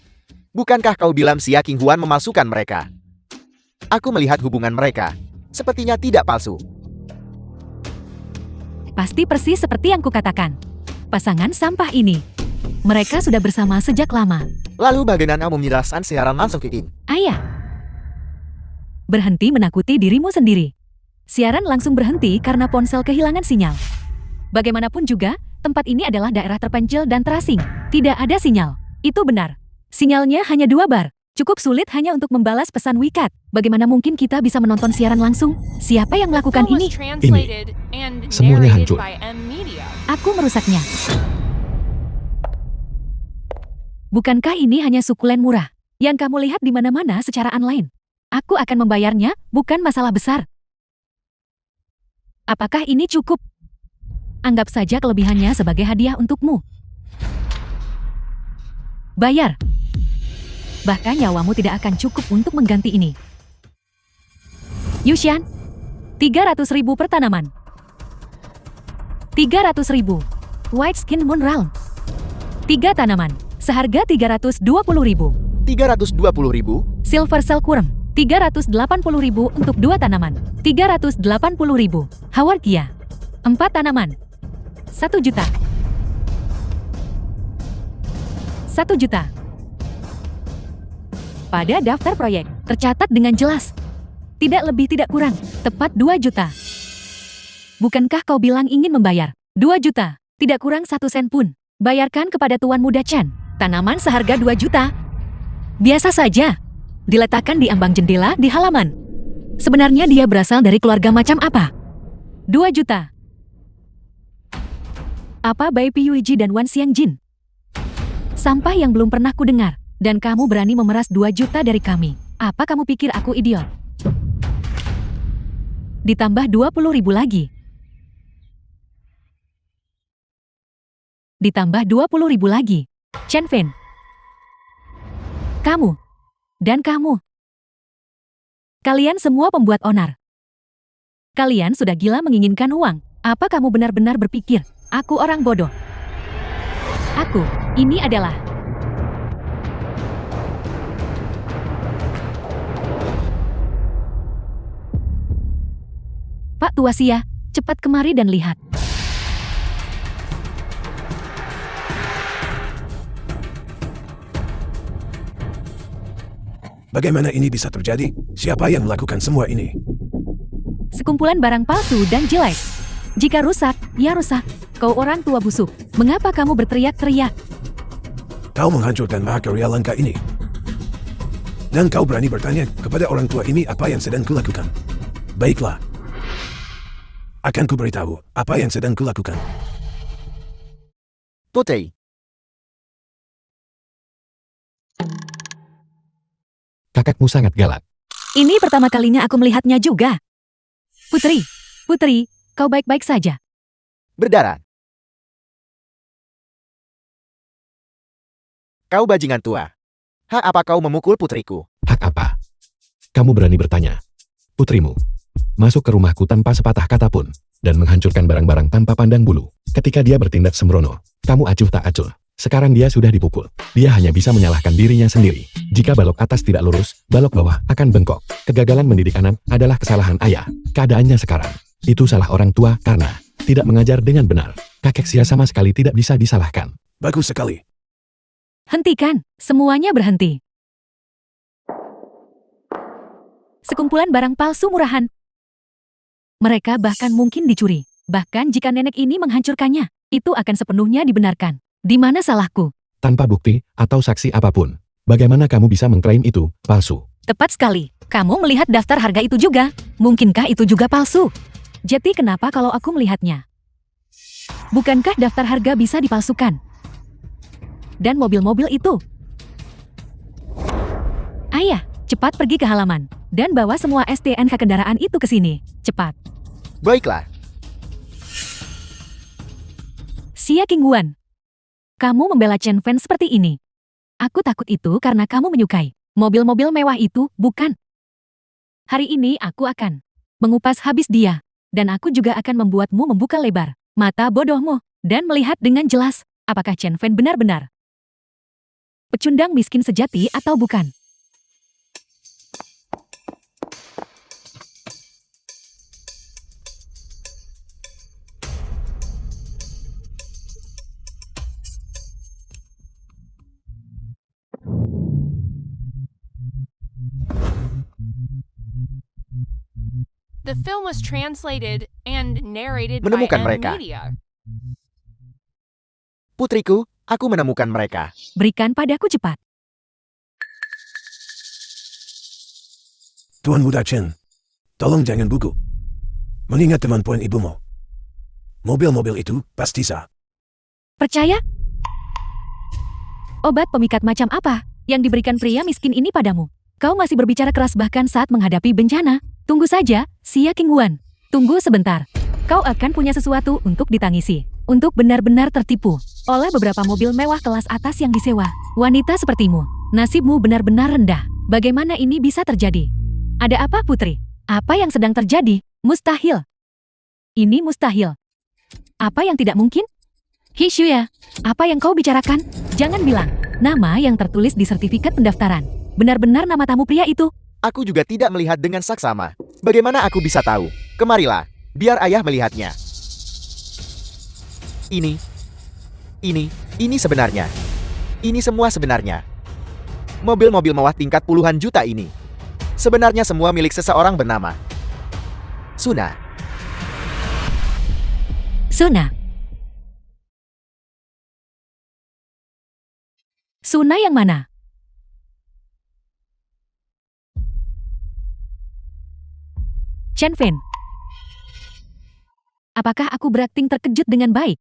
Bukankah kau bilang Xia Qinghuan memalsukan mereka? Aku melihat hubungan mereka. Sepertinya tidak palsu. Pasti persis seperti yang kukatakan. Pasangan sampah ini. Mereka sudah bersama sejak lama. Lalu bagaimana kamu menjelaskan siaran langsung ke King? Ayah. Berhenti menakuti dirimu sendiri. Siaran langsung berhenti karena ponsel kehilangan sinyal. Bagaimanapun juga, tempat ini adalah daerah terpencil dan terasing. Tidak ada sinyal. Itu benar. Sinyalnya hanya 2 bar. Cukup sulit hanya untuk membalas pesan WeChat. Bagaimana mungkin kita bisa menonton siaran langsung? Siapa yang The melakukan film was ini? translated and Semuanya narrated hancur. by M Media. Aku merusaknya. Bukankah ini hanya sukulen murah yang kamu lihat di mana-mana secara online? Aku akan membayarnya, bukan masalah besar. Apakah ini cukup? Anggap saja kelebihannya sebagai hadiah untukmu. Bayar. Bahkan nyawamu tidak akan cukup untuk mengganti ini. Yushan, 300.000 per tanaman. 300.000. White Skin Moon Realm. 3 tanaman, seharga 320.000. 320.000? Silver Silkworm, 380.000 untuk 2 tanaman. 380.000. Hawarkia, 4 tanaman. 1 juta. 1 juta. Pada daftar proyek, tercatat dengan jelas. Tidak lebih tidak kurang, tepat 2 juta. Bukankah kau bilang ingin membayar? 2 juta, tidak kurang 1 sen pun. Bayarkan kepada Tuan Muda Chan. Tanaman seharga 2 juta. Biasa saja. Diletakkan di ambang jendela di halaman. Sebenarnya dia berasal dari keluarga macam apa? 2 juta. Apa Bai Piyuiji dan Wan Xiangjin? Sampah yang belum pernah kudengar. Dan kamu berani memeras 2 juta dari kami. Apa kamu pikir aku idiot? Ditambah 20.000 lagi. Ditambah 20.000 lagi. Chen Fen. Kamu. Dan kamu. Kalian semua pembuat onar. Kalian sudah gila menginginkan uang. Apa kamu benar-benar berpikir, aku orang bodoh? Ini adalah... Pak Tuasia, cepat kemari dan lihat. Bagaimana ini bisa terjadi? Siapa yang melakukan semua ini? Sekumpulan barang palsu dan jelek. Jika rusak, ya rusak. Kau orang tua busuk. Mengapa kamu berteriak-teriak? Kau menghancurkan mahakarya langka ini. Dan kau berani bertanya kepada orang tua ini apa yang sedang kulakukan. Baiklah. Akan kuberitahu apa yang sedang kulakukan. Putri, Kakakmu sangat galak. Ini pertama kalinya aku melihatnya juga. Putri, kau baik-baik saja. berdarah. Kau bajingan tua. Hak apa kau memukul putriku? Hak apa? Kamu berani bertanya. Putrimu masuk ke rumahku tanpa sepatah kata pun, dan menghancurkan barang-barang tanpa pandang bulu. Ketika dia bertindak sembrono, kamu acuh tak acuh. Sekarang dia sudah dipukul. Dia hanya bisa menyalahkan dirinya sendiri. Jika balok atas tidak lurus, balok bawah akan bengkok. Kegagalan mendidik anak adalah kesalahan ayah. Keadaannya sekarang, itu salah orang tua karena tidak mengajar dengan benar. Kakek Sia sama sekali tidak bisa disalahkan. Bagus sekali. Hentikan, semuanya berhenti. Sekumpulan barang palsu murahan. Mereka bahkan mungkin dicuri. Bahkan jika nenek ini menghancurkannya, itu akan sepenuhnya dibenarkan. Di mana salahku? Tanpa bukti atau saksi apapun, bagaimana kamu bisa mengklaim itu palsu? Tepat sekali. Kamu melihat daftar harga itu juga. Mungkinkah itu juga palsu? Jadi kenapa kalau aku melihatnya? Bukankah daftar harga bisa dipalsukan? Dan mobil-mobil itu? Ayah, cepat pergi ke halaman. Dan bawa semua STNK kendaraan itu ke sini. Cepat. Baiklah. Xia Qingguan. Kamu membela Chen Fen seperti ini. Aku takut itu karena kamu menyukai mobil-mobil mewah itu, bukan? Hari ini aku akan mengupas habis dia. Dan aku juga akan membuatmu membuka lebar mata bodohmu dan melihat dengan jelas apakah Chen Fen benar-benar pecundang miskin sejati atau bukan. The film was translated and narrated by Menemukan M mereka. Media. Putriku, aku menemukan mereka. Berikan padaku cepat. Tuan Muda Chen, tolong jangan buku. Mengingat teman poin ibumu. Mobil-mobil itu pasti sah. Percaya? Obat pemikat macam apa yang diberikan pria miskin ini padamu? Kau masih berbicara keras bahkan saat menghadapi bencana. Tunggu saja, Xia Qingguan. Tunggu sebentar. Kau akan punya sesuatu untuk ditangisi. Untuk benar-benar tertipu oleh beberapa mobil mewah kelas atas yang disewa. Wanita sepertimu, nasibmu benar-benar rendah. Bagaimana ini bisa terjadi? Ada apa, Putri? Apa yang sedang terjadi? Mustahil. Ini mustahil. Apa yang tidak mungkin? Hishuya, apa yang kau bicarakan? Jangan bilang nama yang tertulis di sertifikat pendaftaran. Benar-benar nama tamu pria itu. Aku juga tidak melihat dengan saksama. Bagaimana aku bisa tahu? Kemarilah, biar ayah melihatnya. Ini sebenarnya. Ini semua sebenarnya. Mobil-mobil mewah tingkat puluhan juta ini. Sebenarnya semua milik seseorang bernama Suna. Suna. Suna yang mana? Chen Fen. Apakah aku berakting terkejut dengan baik?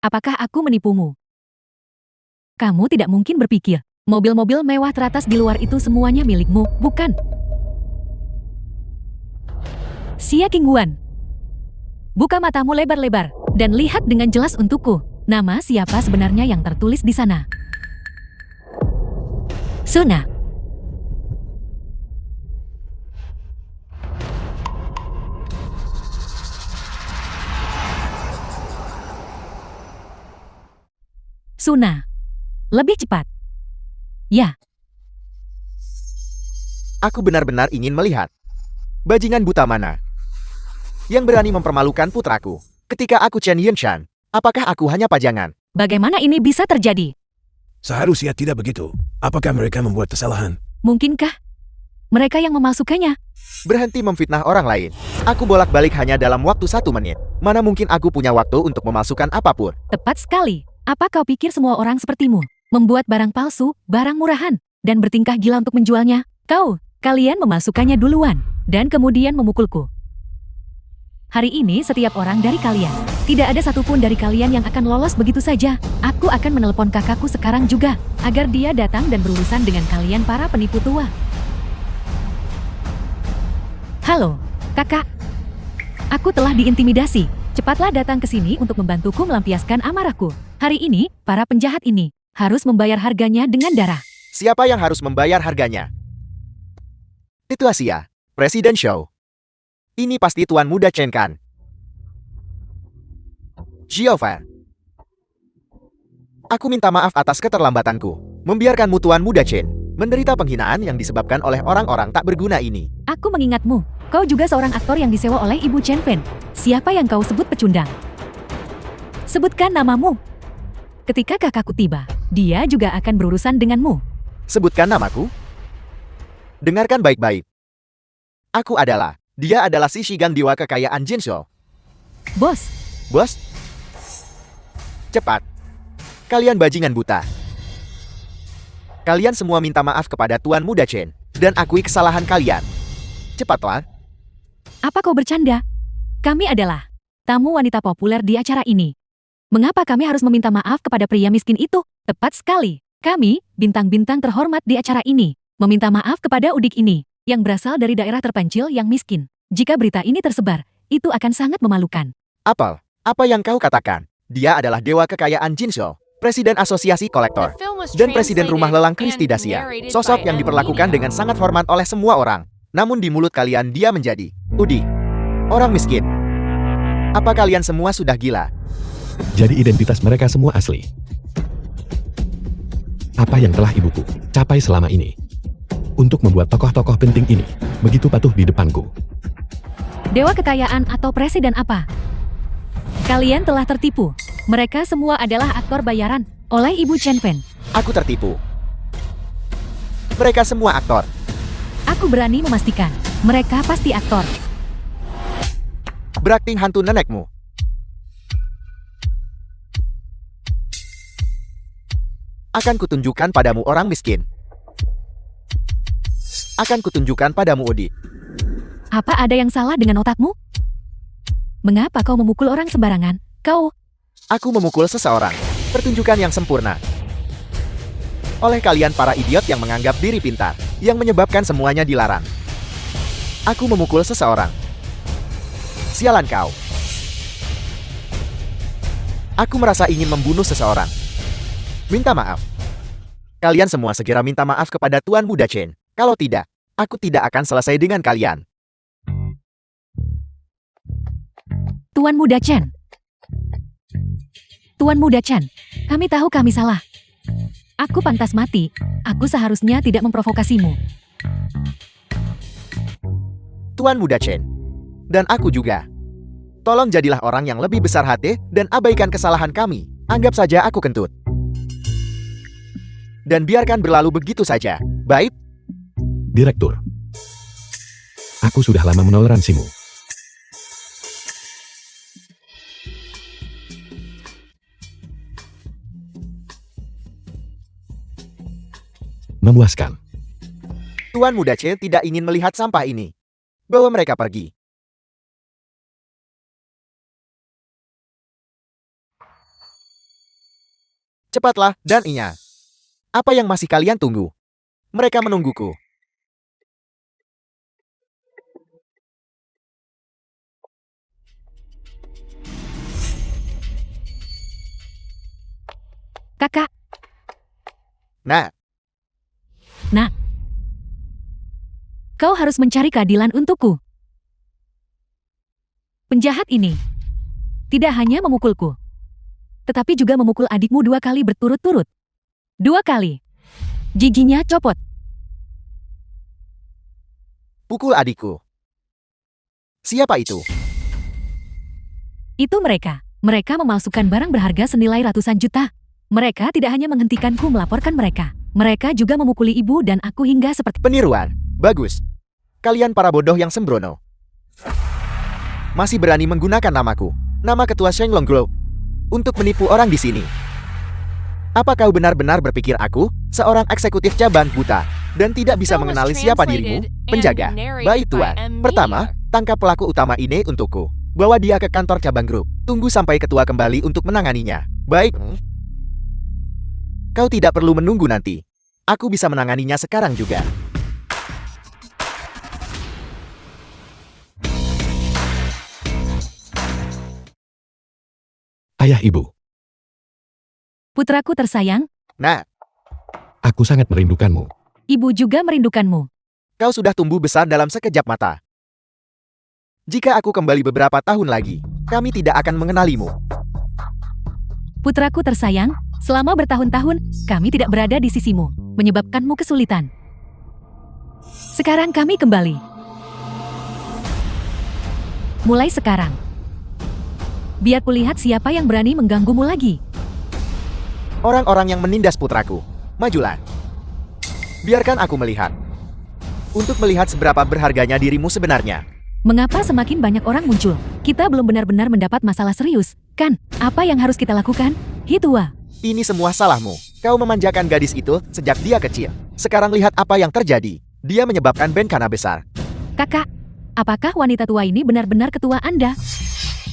Apakah aku menipumu? Kamu tidak mungkin berpikir, mobil-mobil mewah teratas di luar itu semuanya milikmu, bukan? Xia Qingguan. Buka matamu lebar-lebar, dan lihat dengan jelas untukku, nama siapa sebenarnya yang tertulis di sana. Suna. Suna. Lebih cepat. Ya. Aku benar-benar ingin melihat. Bajingan buta mana yang berani mempermalukan putraku? Ketika aku Chen Yunshan, apakah aku hanya pajangan? Bagaimana ini bisa terjadi? Seharusnya tidak begitu. Apakah mereka membuat kesalahan? Mungkinkah mereka yang memasukkannya? Berhenti memfitnah orang lain. Aku bolak-balik hanya dalam waktu 1 menit. Mana mungkin aku punya waktu untuk memasukkan apapun? Tepat sekali. Apa kau pikir semua orang sepertimu? Membuat barang palsu, barang murahan, dan bertingkah gila untuk menjualnya? Kalian memasukkannya duluan, dan kemudian memukulku. Hari ini setiap orang dari kalian, tidak ada satupun dari kalian yang akan lolos begitu saja. Aku akan menelepon kakakku sekarang juga, agar dia datang dan berurusan dengan kalian para penipu tua. Halo, kakak. Aku telah diintimidasi. Cepatlah datang ke sini untuk membantuku melampiaskan amarahku. Hari ini, para penjahat ini harus membayar harganya dengan darah. Siapa yang harus membayar harganya? Itu Asia, Presiden Show. Ini pasti Tuan Muda Chen kan? Xiaofan. Aku minta maaf atas keterlambatanku. Membiarkanmu Tuan Muda Chen menderita penghinaan yang disebabkan oleh orang-orang tak berguna ini. Aku mengingatmu. Kau juga seorang aktor yang disewa oleh Ibu Chen Fen. Siapa yang kau sebut pecundang? Sebutkan namamu. Ketika kakakku tiba, dia juga akan berurusan denganmu. Sebutkan namaku. Dengarkan baik-baik. Dia adalah si Shigan Dewa Kekayaan Jinsho. Bos, Bos? Cepat. Kalian bajingan buta. Kalian semua minta maaf kepada Tuan Muda Chen, dan akui kesalahan kalian. Cepatlah. apa kau bercanda? Kami adalah tamu wanita populer di acara ini. Mengapa kami harus meminta maaf kepada pria miskin itu? Tepat sekali. Kami, bintang-bintang terhormat di acara ini, meminta maaf kepada udik ini, yang berasal dari daerah terpencil yang miskin. Jika berita ini tersebar, itu akan sangat memalukan. Apel, apa yang kau katakan? Dia adalah dewa kekayaan Jinsho, presiden asosiasi kolektor, dan presiden rumah lelang Kristi Dacia. Sosok yang diperlakukan dengan sangat hormat oleh semua orang. Namun di mulut kalian dia menjadi Udi, orang miskin. Apa kalian semua sudah gila? Jadi identitas mereka semua asli. Apa yang telah ibuku capai selama ini untuk membuat tokoh-tokoh penting ini begitu patuh di depanku. Dewa kekayaan atau presiden apa? Kalian telah tertipu. Mereka semua adalah aktor bayaran oleh Ibu Chen Fen. Aku tertipu. Mereka semua aktor. Aku berani memastikan, mereka pasti aktor. Berakting hantu nenekmu. Akan kutunjukkan padamu orang miskin. Akan kutunjukkan padamu, Odi. Apa ada yang salah dengan otakmu? Mengapa kau memukul orang sembarangan? Aku memukul seseorang. Pertunjukan yang sempurna. Oleh kalian para idiot yang menganggap diri pintar, yang menyebabkan semuanya dilarang. Aku memukul seseorang. Sialan kau. Aku merasa ingin membunuh seseorang. Minta maaf. Kalian semua segera minta maaf kepada Tuan Muda Chen. Kalau tidak, aku tidak akan selesai dengan kalian. Tuan Muda Chen. Tuan Muda Chen, kami tahu kami salah. Aku pantas mati. Aku seharusnya tidak memprovokasimu. Tuan Muda Chen. Dan aku juga. Tolong jadilah orang yang lebih besar hati dan abaikan kesalahan kami. Anggap saja aku kentut. Dan biarkan berlalu begitu saja. Baik? Direktur. Aku sudah lama menoleransimu. Memuaskan. Tuan Muda Chen tidak ingin melihat sampah ini. Bawa mereka pergi. Cepatlah, dan iya. Apa yang masih kalian tunggu? Mereka menungguku. Kakak, Nah, kau harus mencari keadilan untukku. Penjahat ini tidak hanya memukulku, tetapi juga memukul adikmu 2 kali berturut-turut. 2 kali. Giginya copot. pukul adikku. Siapa itu? Itu mereka. Mereka memalsukan barang berharga senilai ratusan juta. Mereka tidak hanya menghentikanku melaporkan mereka. Mereka juga memukuli ibu dan aku hingga seperti... Peniruan. Bagus. Kalian para bodoh yang sembrono. Masih berani menggunakan namaku, nama ketua Shenglong Group, untuk menipu orang di sini. Apa kau benar-benar berpikir aku, seorang eksekutif cabang buta, dan tidak bisa mengenali siapa dirimu? Penjaga. Baik tuan. Pertama, tangkap pelaku utama ini untukku. Bawa dia ke kantor cabang grup. Tunggu sampai ketua kembali untuk menanganinya. Baik. Kau tidak perlu menunggu nanti. Aku bisa menanganinya sekarang juga. Ayah ibu, Putraku tersayang, Nah, aku sangat merindukanmu. ibu juga merindukanmu. kau sudah tumbuh besar dalam sekejap mata. Jika aku kembali beberapa tahun lagi, kami tidak akan mengenalimu. Putraku tersayang, selama bertahun-tahun, kami tidak berada di sisimu, menyebabkanmu kesulitan. Sekarang kami kembali. Mulai sekarang. Biar kulihat siapa yang berani mengganggumu lagi. Orang-orang yang menindas putraku, majulah. Biarkan aku melihat. Untuk melihat seberapa berharganya dirimu sebenarnya. Mengapa semakin banyak orang muncul? Kita belum benar-benar mendapat masalah serius, kan? Apa yang harus kita lakukan? Hitua. Ini semua salahmu. Kau memanjakan gadis itu sejak dia kecil. Sekarang lihat apa yang terjadi. Dia menyebabkan bencana besar. Kakak, apakah wanita tua ini benar-benar ketua Anda?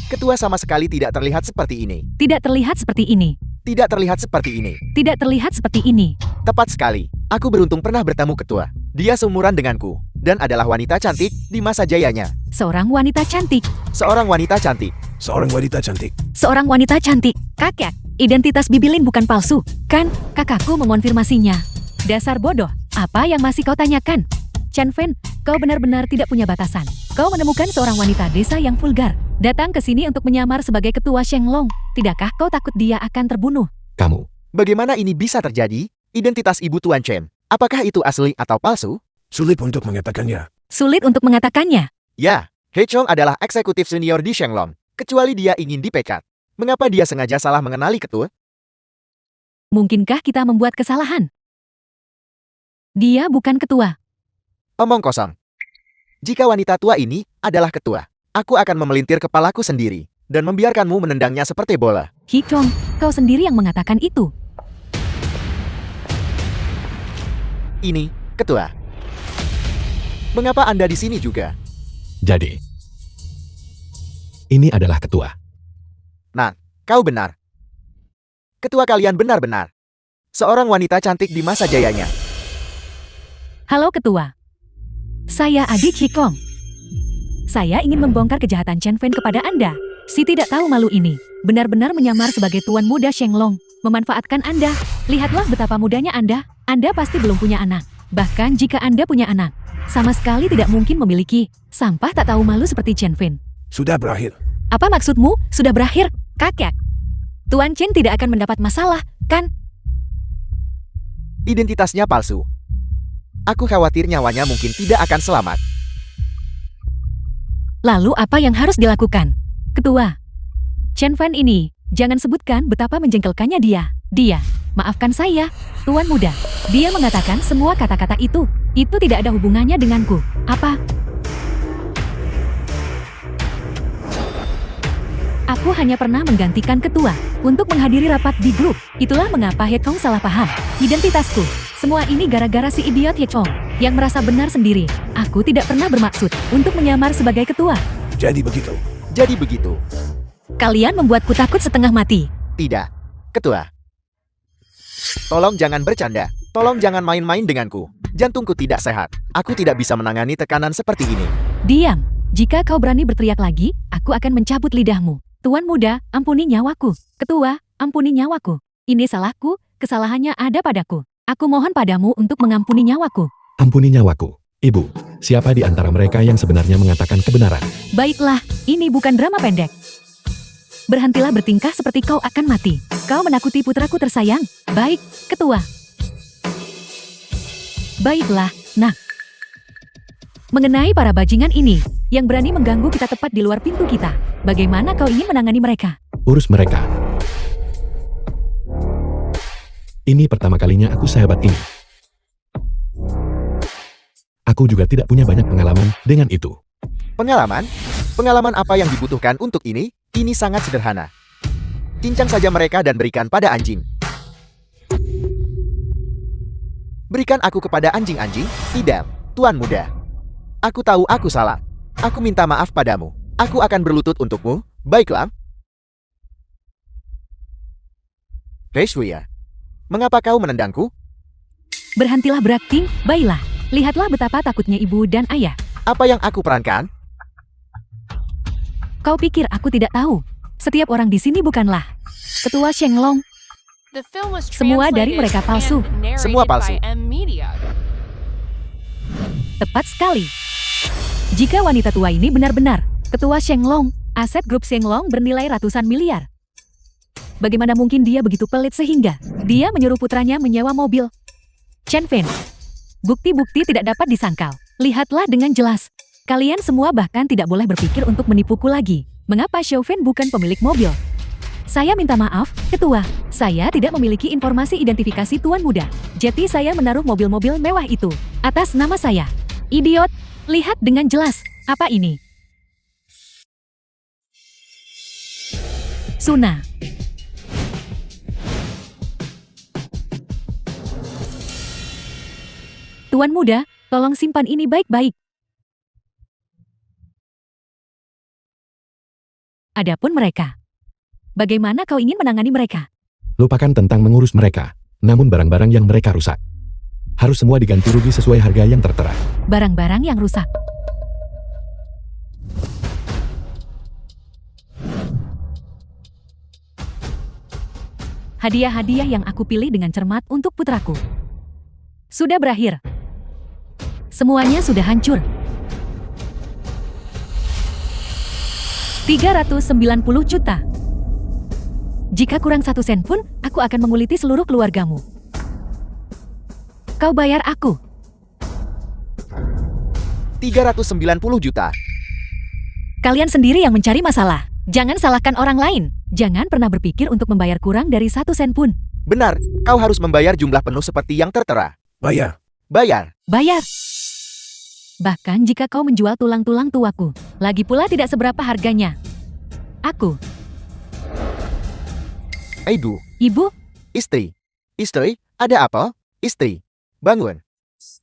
Ketua sama sekali tidak terlihat seperti ini. Tidak terlihat seperti ini. Tidak terlihat seperti ini. Tidak terlihat seperti ini. Tepat sekali. Aku beruntung pernah bertemu ketua. Dia seumuran denganku. Dan adalah wanita cantik di masa jayanya. Seorang wanita cantik. Seorang wanita cantik. Seorang wanita cantik. Seorang wanita cantik. Kakek, identitas Bibilin bukan palsu, kan? Kakakku mengonfirmasinya. Dasar bodoh, apa yang masih kau tanyakan? Chen Fen, kau benar-benar tidak punya batasan. Kau menemukan seorang wanita desa yang vulgar. Datang ke sini untuk menyamar sebagai ketua Shenglong. Tidakkah kau takut dia akan terbunuh? Kamu, Bagaimana ini bisa terjadi? Identitas ibu Tuan Chen. Apakah itu asli atau palsu? Sulit untuk mengatakannya. Sulit untuk mengatakannya. Ya, He Chong adalah eksekutif senior di Shenglong. Kecuali dia ingin dipecat. Mengapa dia sengaja salah mengenali ketua? Mungkinkah kita membuat kesalahan? Dia bukan ketua. Omong kosong. Jika wanita tua ini adalah ketua, aku akan memelintir kepalaku sendiri dan membiarkanmu menendangnya seperti bola. He Chong, kau sendiri yang mengatakan itu. Ini, ketua. Mengapa Anda di sini juga? Jadi, ini adalah ketua. Nah, kau benar. Ketua kalian benar-benar seorang wanita cantik di masa jayanya. Halo ketua. Saya adik Hikong. Saya ingin membongkar kejahatan Chen Fen kepada Anda. Si tidak tahu malu ini benar-benar menyamar sebagai tuan muda Shenglong, memanfaatkan Anda. Lihatlah betapa mudanya Anda. Anda pasti belum punya anak. Bahkan jika Anda punya anak, sama sekali tidak mungkin memiliki sampah tak tahu malu seperti Chen Fen. Sudah berakhir. Apa maksudmu? Sudah berakhir, kakek. Tuan Chen tidak akan mendapat masalah, kan? Identitasnya palsu. Aku khawatir nyawanya mungkin tidak akan selamat. Lalu apa yang harus dilakukan? Ketua, Chen Fan ini, jangan sebutkan betapa menjengkelkannya dia. Maafkan saya, Tuan Muda. Dia mengatakan semua kata-kata itu. Itu tidak ada hubungannya denganku. Apa? Aku hanya pernah menggantikan ketua untuk menghadiri rapat di grup. Itulah mengapa Hekong salah paham. Identitasku. Semua ini gara-gara si idiot Hekong yang merasa benar sendiri. Aku tidak pernah bermaksud untuk menyamar sebagai ketua. Jadi begitu. Jadi begitu. Kalian membuatku takut setengah mati. Tidak, ketua. Tolong jangan bercanda. Tolong jangan main-main denganku. Jantungku tidak sehat. Aku tidak bisa menangani tekanan seperti ini. Diam. Jika kau berani berteriak lagi, aku akan mencabut lidahmu. Tuan Muda, ampuni nyawaku. Ketua, ampuni nyawaku. Ini salahku, kesalahannya ada padaku. Aku mohon padamu untuk mengampuni nyawaku. Ampuni nyawaku. Ibu, siapa di antara mereka yang sebenarnya mengatakan kebenaran? Baiklah, ini bukan drama pendek. Berhentilah bertingkah seperti kau akan mati. Kau menakuti putraku tersayang. Baik, ketua. Baiklah, nak. Mengenai para bajingan ini, yang berani mengganggu kita tepat di luar pintu kita, bagaimana kau ingin menangani mereka? Urus mereka. Ini pertama kalinya aku sehebat ini. Aku juga tidak punya banyak pengalaman dengan itu. Pengalaman? Pengalaman apa yang dibutuhkan untuk ini? Ini sangat sederhana. Cincang saja mereka dan berikan pada anjing. Berikan aku kepada anjing-anjing? Tidak, Tuan Muda. Aku tahu aku salah. Aku minta maaf padamu. Aku akan berlutut untukmu. Baiklah. Reishuya, mengapa kau menendangku? Berhentilah berakting, baiklah. Lihatlah betapa takutnya ibu dan ayah. Apa yang aku perankan? Kau pikir aku tidak tahu? Setiap orang di sini bukanlah Ketua Shenglong. The film was Semua dari translated mereka palsu. and narrated Semua palsu. by M Media. Tepat sekali. Jika wanita tua ini benar-benar Ketua Shenglong, aset grup Shenglong bernilai ratusan miliar. Bagaimana mungkin dia begitu pelit sehingga dia menyuruh putranya menyewa mobil? Chen Fen. Bukti-bukti tidak dapat disangkal. Lihatlah dengan jelas. Kalian semua bahkan tidak boleh berpikir untuk menipuku lagi. Mengapa Xiao Fen bukan pemilik mobil? Saya minta maaf, Ketua. Saya tidak memiliki informasi identifikasi Tuan Muda. Jadi saya menaruh mobil-mobil mewah itu atas nama saya. Idiot, lihat dengan jelas. Apa ini? Suna. Tuan Muda, tolong simpan ini baik-baik. Adapun mereka. Bagaimana kau ingin menangani mereka? Lupakan tentang mengurus mereka. Namun barang-barang yang mereka rusak harus semua diganti rugi sesuai harga yang tertera. Barang-barang yang rusak. Hadiah-hadiah yang aku pilih dengan cermat untuk putraku. Sudah berakhir. Semuanya sudah hancur. 390 juta. Jika kurang 1 sen pun, aku akan menguliti seluruh keluargamu. Kau bayar aku. 390 juta. Kalian sendiri yang mencari masalah. Jangan salahkan orang lain. Jangan pernah berpikir untuk membayar kurang dari 1 sen pun. Benar, kau harus membayar jumlah penuh seperti yang tertera. Bayar. Bayar. Bayar. Bahkan jika kau menjual tulang-tulang tuaku, lagi pula tidak seberapa harganya. Aku. Ibu, Ibu, istri. Istri, ada apa? Istri, bangun.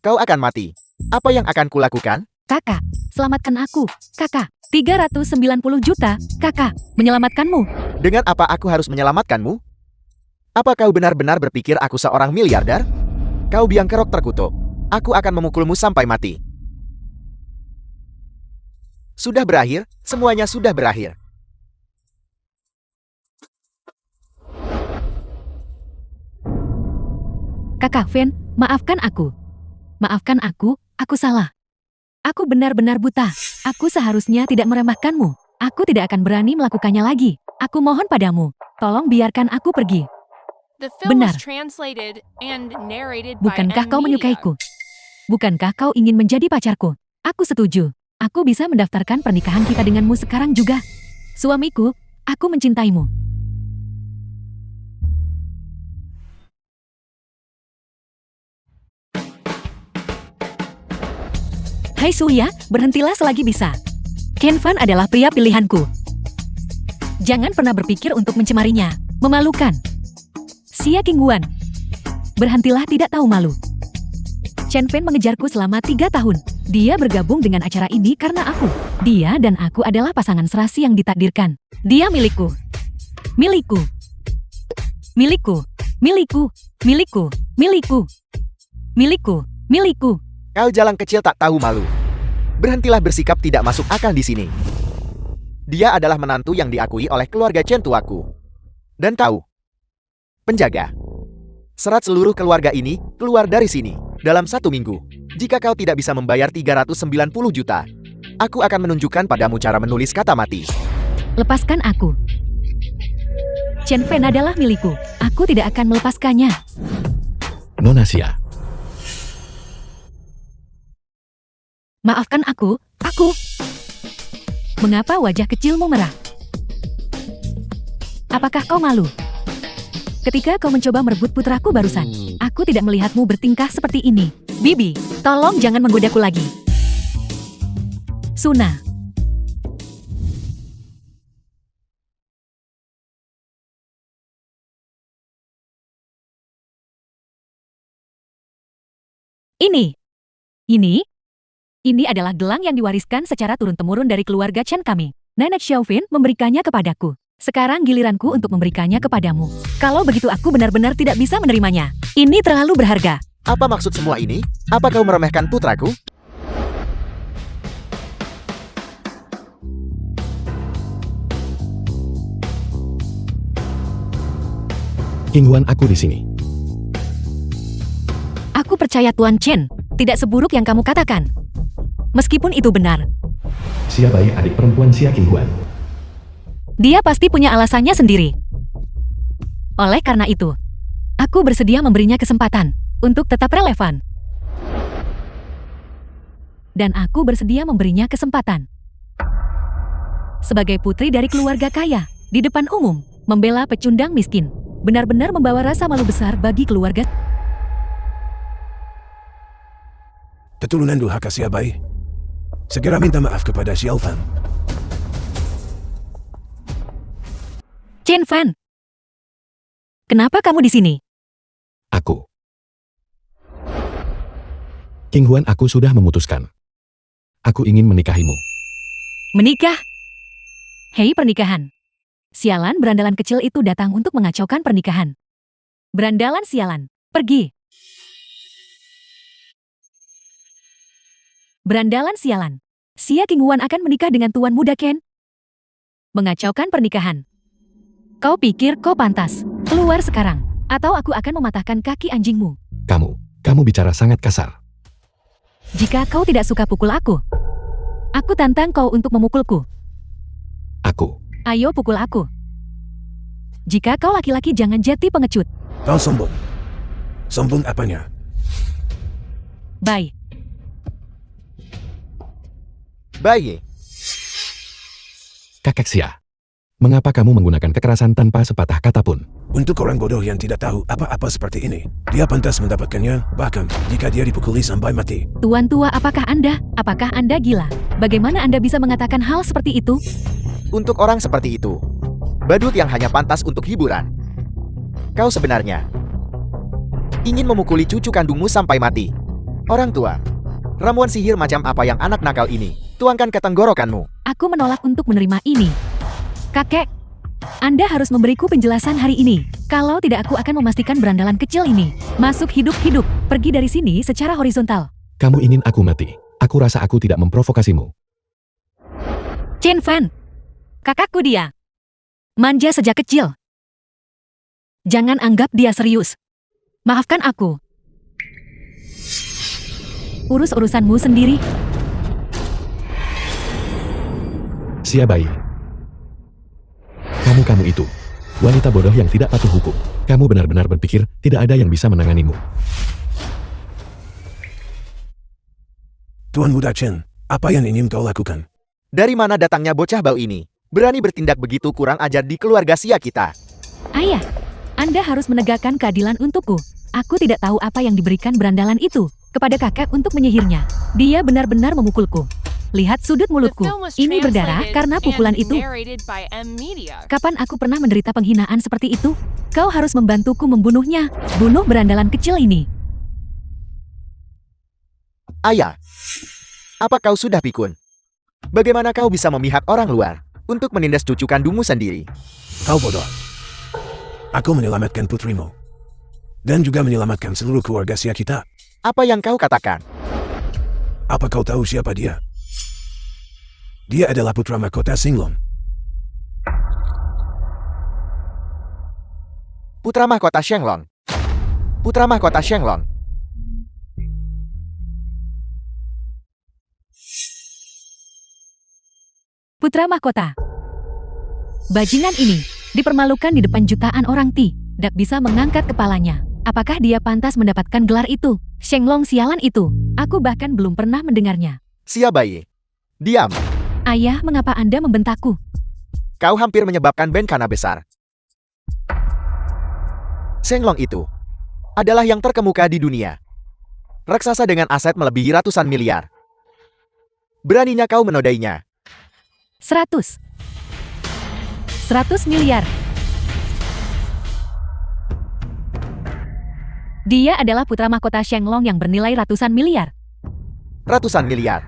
Kau akan mati. Apa yang akan kulakukan? Kakak, selamatkan aku. Kakak, 390 juta. Kakak, menyelamatkanmu. Dengan apa aku harus menyelamatkanmu? Apa kau benar-benar berpikir aku seorang miliarder? Kau biang kerok terkutuk. Aku akan memukulmu sampai mati. Sudah berakhir, semuanya sudah berakhir. Kakak Fen, maafkan aku. Maafkan aku salah. Aku benar-benar buta. Aku seharusnya tidak meremehkanmu. Aku tidak akan berani melakukannya lagi. Aku mohon padamu, tolong biarkan aku pergi. The film Benar. was translated and narrated by Bukankah kau Media. menyukaiku? Bukankah kau ingin menjadi pacarku? Aku setuju. Aku bisa mendaftarkan pernikahan kita denganmu sekarang juga. Suamiku, aku mencintaimu. Hai Surya, berhentilah selagi bisa. Ken Fan adalah pria pilihanku. Jangan pernah berpikir untuk mencemarinya. Memalukan. Xia Qingguan. Berhentilah tidak tahu malu. Chen Fan mengejarku selama 3 tahun. Dia bergabung dengan acara ini karena aku. Dia dan aku adalah pasangan serasi yang ditakdirkan. Dia milikku. Milikku. Milikku. Milikku. Milikku. Milikku. Milikku. Milikku. Kau jalang kecil tak tahu malu. Berhentilah bersikap tidak masuk akal di sini. Dia adalah menantu yang diakui oleh keluarga Chen tuaku. Dan tahu, penjaga. Serat seluruh keluarga ini keluar dari sini dalam 1 minggu. Jika kau tidak bisa membayar 390 juta, aku akan menunjukkan padamu cara menulis kata mati. Lepaskan aku. Chen Fan adalah milikku. Aku tidak akan melepaskannya. Nona Xia, Maafkan aku. Mengapa wajah kecilmu merah? Apakah kau malu? Ketika kau mencoba merebut putraku barusan, aku tidak melihatmu bertingkah seperti ini. Bibi, tolong jangan menggodaku lagi. Suna. Ini adalah gelang yang diwariskan secara turun-temurun dari keluarga Chen kami. Nenek Xiaofin memberikannya kepadaku. Sekarang giliranku untuk memberikannya kepadamu. Kalau begitu aku benar-benar tidak bisa menerimanya. Ini terlalu berharga. Apa maksud semua ini? Apa kau meremehkan putraku? Qingguan aku di sini. Aku percaya Tuan Chen, tidak seburuk yang kamu katakan. Meskipun itu benar, Xia Bai adik perempuan Xia Qingguan. dia pasti punya alasannya sendiri. Oleh karena itu, aku bersedia memberinya kesempatan untuk tetap relevan. Dan aku bersedia memberinya kesempatan. Sebagai putri dari keluarga kaya, di depan umum, membela pecundang miskin, benar-benar membawa rasa malu besar bagi keluarga. Keturunan durhaka Xia Bai. Segera minta maaf kepada Xiao Fan. Chen Fan, kenapa kamu di sini? Aku. Qingguan aku sudah memutuskan. Aku ingin menikahimu. Menikah? Hei pernikahan. Sialan berandalan kecil itu datang untuk mengacaukan pernikahan. Berandalan sialan, pergi. Berandalan sialan. Xia Qingguan akan menikah dengan tuan muda Ken. Mengacaukan pernikahan. Kau pikir kau pantas? Keluar sekarang, atau aku akan mematahkan kaki anjingmu. Kamu bicara sangat kasar. Jika kau tidak suka pukul aku tantang kau untuk memukulku. Aku. Ayo pukul aku. Jika kau laki-laki jangan jadi pengecut. Kau sombong. Sombong apanya? Bye. Bayi, Kakak Xia. Mengapa kamu menggunakan kekerasan tanpa sepatah kata pun? Untuk orang bodoh yang tidak tahu apa-apa seperti ini, dia pantas mendapatkannya, bahkan jika dia dipukuli sampai mati. Tuan tua, apakah Anda gila? Bagaimana Anda bisa mengatakan hal seperti itu? untuk orang seperti itu, badut yang hanya pantas untuk hiburan. Kau sebenarnya ingin memukuli cucu kandungmu sampai mati. Orang tua, ramuan sihir macam apa yang anak nakal ini? Tuangkan ke tenggorokanmu. Aku menolak untuk menerima ini. Kakek, Anda harus memberiku penjelasan hari ini. Kalau tidak aku akan memastikan berandalan kecil ini masuk hidup-hidup. Pergi dari sini secara horizontal. Kamu ingin aku mati. Aku rasa aku tidak memprovokasimu. Chen Fan, kakakku dia. Manja sejak kecil. Jangan anggap dia serius. Maafkan aku. Urus urusanmu sendiri. Sia bayi. Kamu itu. Wanita bodoh yang tidak patuh hukum. Kamu benar-benar berpikir tidak ada yang bisa menanganimu. Tuan Muda Chen, apa yang ingin kau lakukan? Dari mana datangnya bocah bau ini? Berani bertindak begitu kurang ajar di keluarga Sia kita. Ayah, Anda harus menegakkan keadilan untukku. Aku tidak tahu apa yang diberikan berandalan itu kepada kakek untuk menyihirnya. Dia benar-benar memukulku. Lihat sudut The mulutku. film was Ini berdarah translated karena pukulan and itu. narrated by M Media. Kapan aku pernah menderita penghinaan seperti itu? Kau harus membantuku membunuhnya. Bunuh berandalan kecil ini. Ayah, apa kau sudah pikun? Bagaimana kau bisa memihak orang luar untuk menindas cucu kandungmu sendiri? Kau bodoh. Aku menyelamatkan putrimu. Dan juga menyelamatkan seluruh keluarga Sia kita. Apa yang kau katakan? Apa kau tahu siapa dia? Dia adalah putra mahkota Singlong. Putra mahkota Shenglong. Putra mahkota Shenglong. Putra mahkota. Bajingan ini dipermalukan di depan jutaan orang tidak bisa mengangkat kepalanya. Apakah dia pantas mendapatkan gelar itu? Shenglong sialan itu. Aku bahkan belum pernah mendengarnya. Sia bayi. Diam. Ayah, mengapa Anda membentakku? Kau hampir menyebabkan bencana besar. Shenglong itu adalah yang terkemuka di dunia. Raksasa dengan aset melebihi ratusan miliar. Beraninya kau menodainya. 100 miliar. Dia adalah putra mahkota Shenglong yang bernilai ratusan miliar. Ratusan miliar.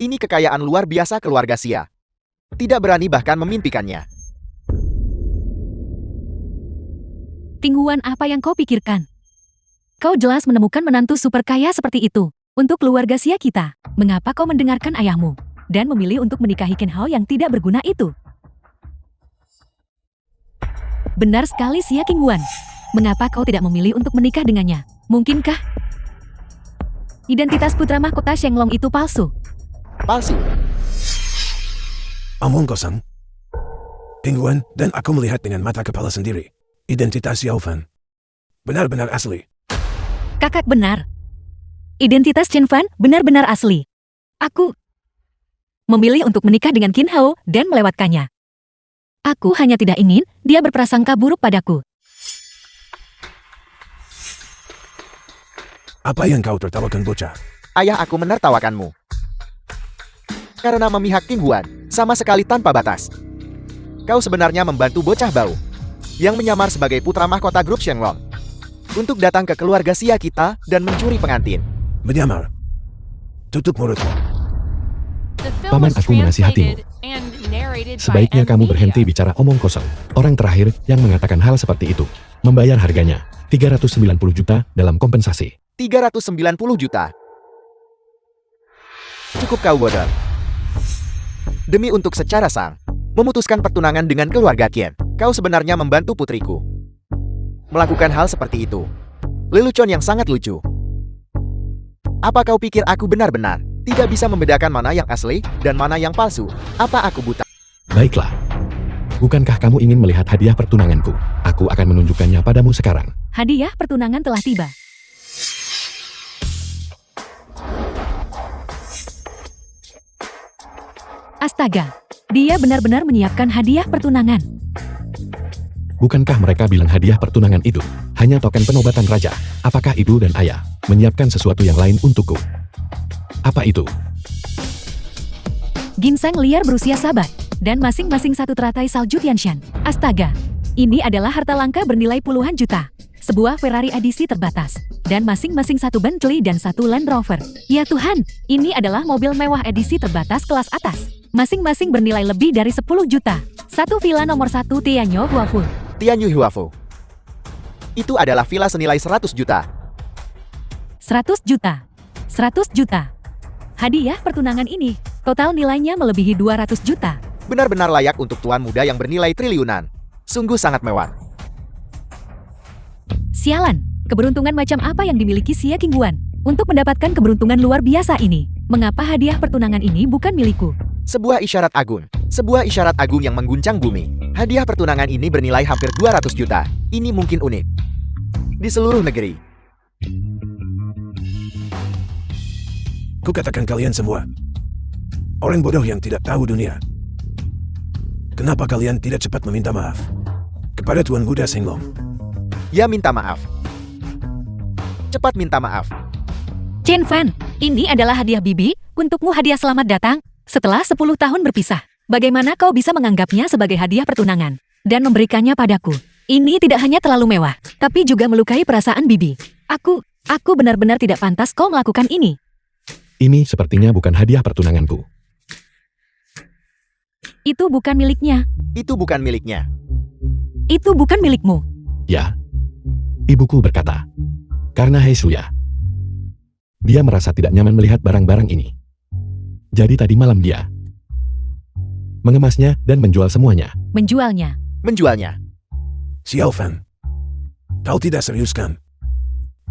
Ini kekayaan luar biasa keluarga Sia. Tidak berani bahkan memimpikannya. Tingguan apa yang kau pikirkan? Kau jelas menemukan menantu super kaya seperti itu. Untuk keluarga Sia kita, mengapa kau mendengarkan ayahmu dan memilih untuk menikahi Ken Hao yang tidak berguna itu? Benar sekali Sia Qingguan. Mengapa kau tidak memilih untuk menikah dengannya? Mungkinkah identitas putra mahkota Shenglong itu palsu? Palsu. Omong kosong. Tingguan, dan aku melihat dengan mata kepala sendiri. Identitas Yao Fan benar-benar asli. Kakak benar. Identitas Chen Fan benar-benar asli. Aku memilih untuk menikah dengan Qin Hao dan melewatkannya. Aku hanya tidak ingin dia berprasangka buruk padaku. Apa yang kau tertawakan bocah? Ayah aku menertawakanmu. Karena memihak Qingguan, sama sekali tanpa batas. Kau sebenarnya membantu bocah bau yang menyamar sebagai putra mahkota grup Shenglong untuk datang ke keluarga Sia kita dan mencuri pengantin. Menyamar. Tutup mulutmu. The film Paman, was aku menasihatimu. translated and narrated by Sebaiknya M kamu Media. berhenti bicara omong kosong. Orang terakhir yang mengatakan hal seperti itu membayar harganya 390 juta dalam kompensasi. 390 juta. Cukup kau bodoh. Demi untuk secara sah memutuskan pertunangan dengan keluarga Qian, kau sebenarnya membantu putriku melakukan hal seperti itu. Lelucon yang sangat lucu. Apa kau pikir aku benar-benar tidak bisa membedakan mana yang asli dan mana yang palsu? Apa aku buta? Baiklah. Bukankah kamu ingin melihat hadiah pertunanganku? Aku akan menunjukkannya padamu sekarang. Hadiah pertunangan telah tiba. Astaga, dia benar-benar menyiapkan hadiah pertunangan. Bukankah mereka bilang hadiah pertunangan itu hanya token penobatan raja? Apakah ibu dan ayah menyiapkan sesuatu yang lain untukku? Apa itu? Ginseng liar berusia sabat, dan masing-masing satu teratai salju Tianshan. Astaga, ini adalah harta langka bernilai puluhan juta. sebuah Ferrari edisi terbatas, dan masing-masing satu Bentley dan satu Land Rover. Ya Tuhan, ini adalah mobil mewah edisi terbatas kelas atas. Masing-masing bernilai lebih dari 10 juta. Satu villa nomor 1 Tianyu Huafu. Tianyu Huafu. Itu adalah villa senilai 100 juta. 100 juta. 100 juta. Hadiah pertunangan ini, total nilainya melebihi 200 juta. Benar-benar layak untuk tuan muda yang bernilai triliunan. Sungguh sangat mewah. Sialan, keberuntungan macam apa yang dimiliki Xia Qingguan? Untuk mendapatkan keberuntungan luar biasa ini, mengapa hadiah pertunangan ini bukan milikku? Sebuah isyarat agung. Sebuah isyarat agung yang mengguncang bumi. Hadiah pertunangan ini bernilai hampir 200 juta. Ini mungkin unik di seluruh negeri. Kukatakan kalian semua, orang bodoh yang tidak tahu dunia. Kenapa kalian tidak cepat meminta maaf kepada Tuan Muda Shenglong? Ya minta maaf. Cepat minta maaf. Chen Fan, ini adalah hadiah Bibi, untukmu hadiah selamat datang. Setelah 10 tahun berpisah, bagaimana kau bisa menganggapnya sebagai hadiah pertunangan dan memberikannya padaku? Ini tidak hanya terlalu mewah, tapi juga melukai perasaan Bibi. Aku benar-benar tidak pantas kau melakukan ini. Ini sepertinya bukan hadiah pertunanganku. Itu bukan miliknya. Itu bukan miliknya. Itu bukan milikmu. Ya. Ibuku berkata. Karena Hesuya. Dia merasa tidak nyaman melihat barang-barang ini. Jadi tadi malam dia mengemasnya dan menjual semuanya. Menjualnya. Menjualnya. Xiao Fan, kau tidak serius kan?